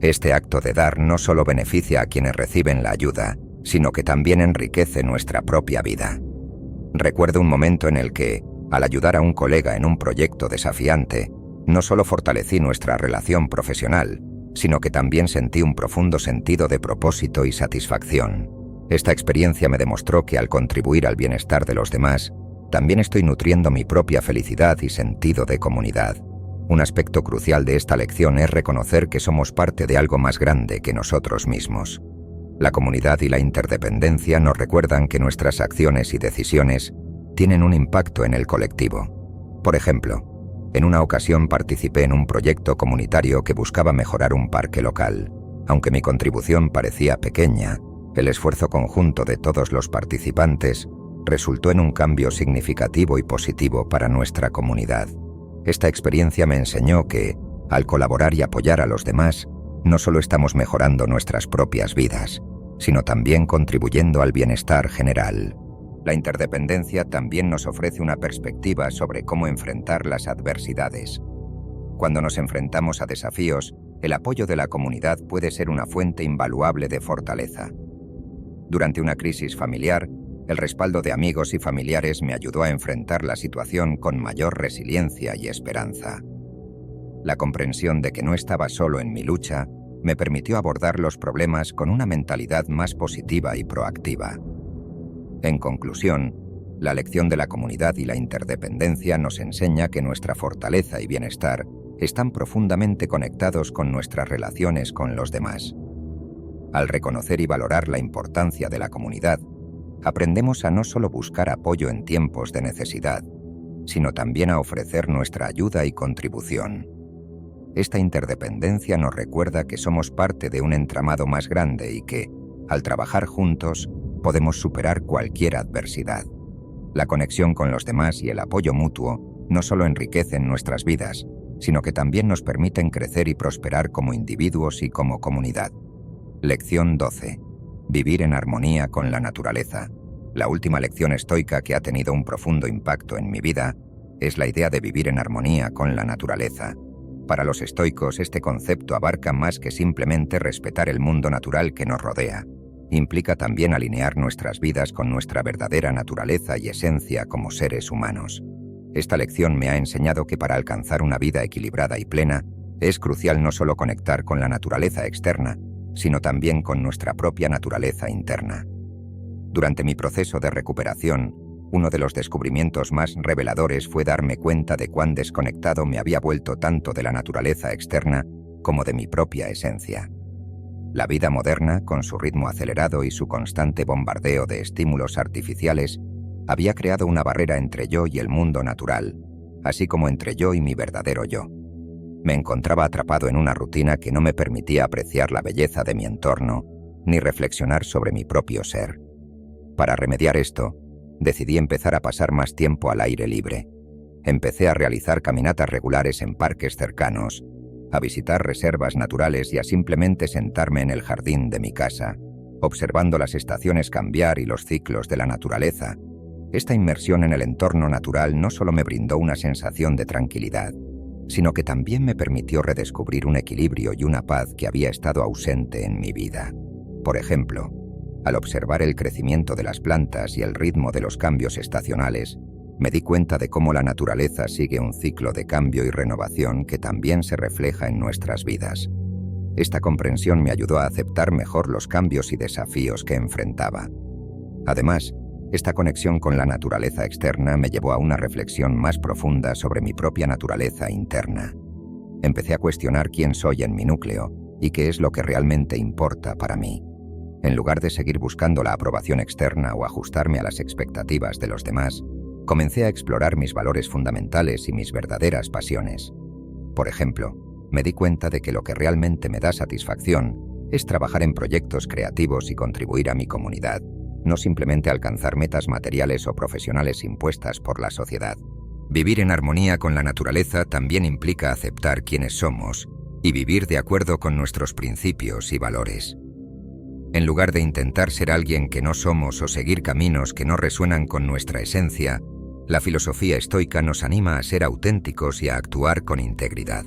Este acto de dar no solo beneficia a quienes reciben la ayuda, sino que también enriquece nuestra propia vida. Recuerdo un momento en el que, al ayudar a un colega en un proyecto desafiante, no solo fortalecí nuestra relación profesional, sino que también sentí un profundo sentido de propósito y satisfacción. Esta experiencia me demostró que al contribuir al bienestar de los demás, también estoy nutriendo mi propia felicidad y sentido de comunidad. Un aspecto crucial de esta lección es reconocer que somos parte de algo más grande que nosotros mismos. La comunidad y la interdependencia nos recuerdan que nuestras acciones y decisiones tienen un impacto en el colectivo. Por ejemplo, en una ocasión participé en un proyecto comunitario que buscaba mejorar un parque local. Aunque mi contribución parecía pequeña, el esfuerzo conjunto de todos los participantes resultó en un cambio significativo y positivo para nuestra comunidad. Esta experiencia me enseñó que, al colaborar y apoyar a los demás, no solo estamos mejorando nuestras propias vidas, sino también contribuyendo al bienestar general. La interdependencia también nos ofrece una perspectiva sobre cómo enfrentar las adversidades. Cuando nos enfrentamos a desafíos, el apoyo de la comunidad puede ser una fuente invaluable de fortaleza. Durante una crisis familiar, el respaldo de amigos y familiares me ayudó a enfrentar la situación con mayor resiliencia y esperanza. La comprensión de que no estaba solo en mi lucha me permitió abordar los problemas con una mentalidad más positiva y proactiva. En conclusión, la lección de la comunidad y la interdependencia nos enseña que nuestra fortaleza y bienestar están profundamente conectados con nuestras relaciones con los demás. Al reconocer y valorar la importancia de la comunidad, aprendemos a no solo buscar apoyo en tiempos de necesidad, sino también a ofrecer nuestra ayuda y contribución. Esta interdependencia nos recuerda que somos parte de un entramado más grande y que, al trabajar juntos, podemos superar cualquier adversidad. La conexión con los demás y el apoyo mutuo no solo enriquecen nuestras vidas, sino que también nos permiten crecer y prosperar como individuos y como comunidad. Lección 12. Vivir en armonía con la naturaleza. La última lección estoica que ha tenido un profundo impacto en mi vida es la idea de vivir en armonía con la naturaleza. Para los estoicos, este concepto abarca más que simplemente respetar el mundo natural que nos rodea. Implica también alinear nuestras vidas con nuestra verdadera naturaleza y esencia como seres humanos. Esta lección me ha enseñado que para alcanzar una vida equilibrada y plena, es crucial no solo conectar con la naturaleza externa, sino también con nuestra propia naturaleza interna. Durante mi proceso de recuperación, uno de los descubrimientos más reveladores fue darme cuenta de cuán desconectado me había vuelto tanto de la naturaleza externa como de mi propia esencia. La vida moderna, con su ritmo acelerado y su constante bombardeo de estímulos artificiales, había creado una barrera entre yo y el mundo natural, así como entre yo y mi verdadero yo. Me encontraba atrapado en una rutina que no me permitía apreciar la belleza de mi entorno, ni reflexionar sobre mi propio ser. Para remediar esto, decidí empezar a pasar más tiempo al aire libre. Empecé a realizar caminatas regulares en parques cercanos, a visitar reservas naturales y a simplemente sentarme en el jardín de mi casa, observando las estaciones cambiar y los ciclos de la naturaleza. Esta inmersión en el entorno natural no solo me brindó una sensación de tranquilidad, sino que también me permitió redescubrir un equilibrio y una paz que había estado ausente en mi vida. Por ejemplo, al observar el crecimiento de las plantas y el ritmo de los cambios estacionales, me di cuenta de cómo la naturaleza sigue un ciclo de cambio y renovación que también se refleja en nuestras vidas. Esta comprensión me ayudó a aceptar mejor los cambios y desafíos que enfrentaba. Además, esta conexión con la naturaleza externa me llevó a una reflexión más profunda sobre mi propia naturaleza interna. Empecé a cuestionar quién soy en mi núcleo y qué es lo que realmente importa para mí. En lugar de seguir buscando la aprobación externa o ajustarme a las expectativas de los demás, comencé a explorar mis valores fundamentales y mis verdaderas pasiones. Por ejemplo, me di cuenta de que lo que realmente me da satisfacción es trabajar en proyectos creativos y contribuir a mi comunidad, no simplemente alcanzar metas materiales o profesionales impuestas por la sociedad. Vivir en armonía con la naturaleza también implica aceptar quiénes somos y vivir de acuerdo con nuestros principios y valores. En lugar de intentar ser alguien que no somos o seguir caminos que no resuenan con nuestra esencia, la filosofía estoica nos anima a ser auténticos y a actuar con integridad.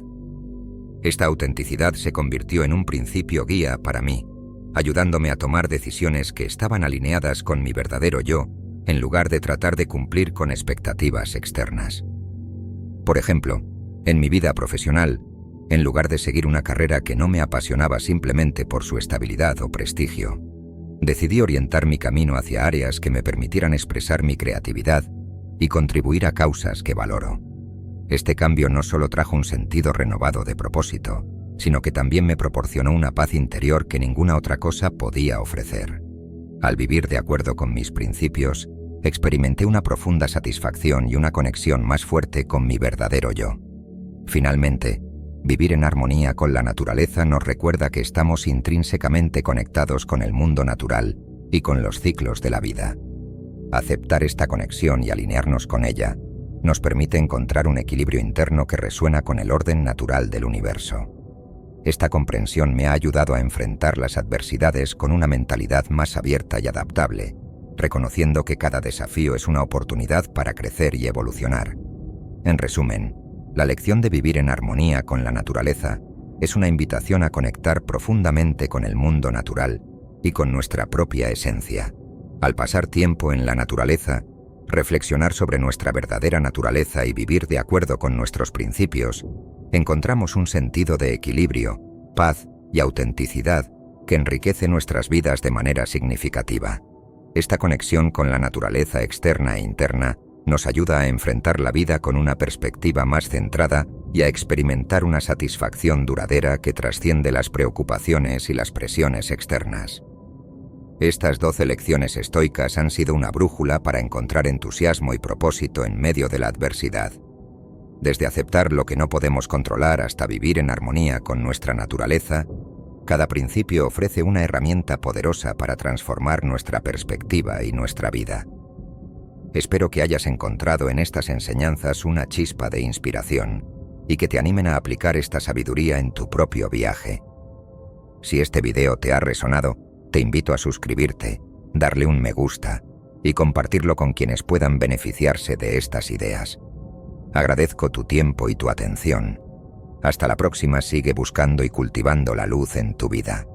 Esta autenticidad se convirtió en un principio guía para mí, ayudándome a tomar decisiones que estaban alineadas con mi verdadero yo, en lugar de tratar de cumplir con expectativas externas. Por ejemplo, en mi vida profesional, en lugar de seguir una carrera que no me apasionaba simplemente por su estabilidad o prestigio, decidí orientar mi camino hacia áreas que me permitieran expresar mi creatividad y contribuir a causas que valoro. Este cambio no solo trajo un sentido renovado de propósito, sino que también me proporcionó una paz interior que ninguna otra cosa podía ofrecer. Al vivir de acuerdo con mis principios, experimenté una profunda satisfacción y una conexión más fuerte con mi verdadero yo. Finalmente, vivir en armonía con la naturaleza nos recuerda que estamos intrínsecamente conectados con el mundo natural y con los ciclos de la vida. Aceptar esta conexión y alinearnos con ella nos permite encontrar un equilibrio interno que resuena con el orden natural del universo. Esta comprensión me ha ayudado a enfrentar las adversidades con una mentalidad más abierta y adaptable, reconociendo que cada desafío es una oportunidad para crecer y evolucionar. En resumen, la lección de vivir en armonía con la naturaleza es una invitación a conectar profundamente con el mundo natural y con nuestra propia esencia. Al pasar tiempo en la naturaleza, reflexionar sobre nuestra verdadera naturaleza y vivir de acuerdo con nuestros principios, encontramos un sentido de equilibrio, paz y autenticidad que enriquece nuestras vidas de manera significativa. Esta conexión con la naturaleza externa e interna nos ayuda a enfrentar la vida con una perspectiva más centrada y a experimentar una satisfacción duradera que trasciende las preocupaciones y las presiones externas. Estas 12 lecciones estoicas han sido una brújula para encontrar entusiasmo y propósito en medio de la adversidad. Desde aceptar lo que no podemos controlar hasta vivir en armonía con nuestra naturaleza, cada principio ofrece una herramienta poderosa para transformar nuestra perspectiva y nuestra vida. Espero que hayas encontrado en estas enseñanzas una chispa de inspiración y que te animen a aplicar esta sabiduría en tu propio viaje. Si este video te ha resonado, te invito a suscribirte, darle un me gusta y compartirlo con quienes puedan beneficiarse de estas ideas. Agradezco tu tiempo y tu atención. Hasta la próxima, sigue buscando y cultivando la luz en tu vida.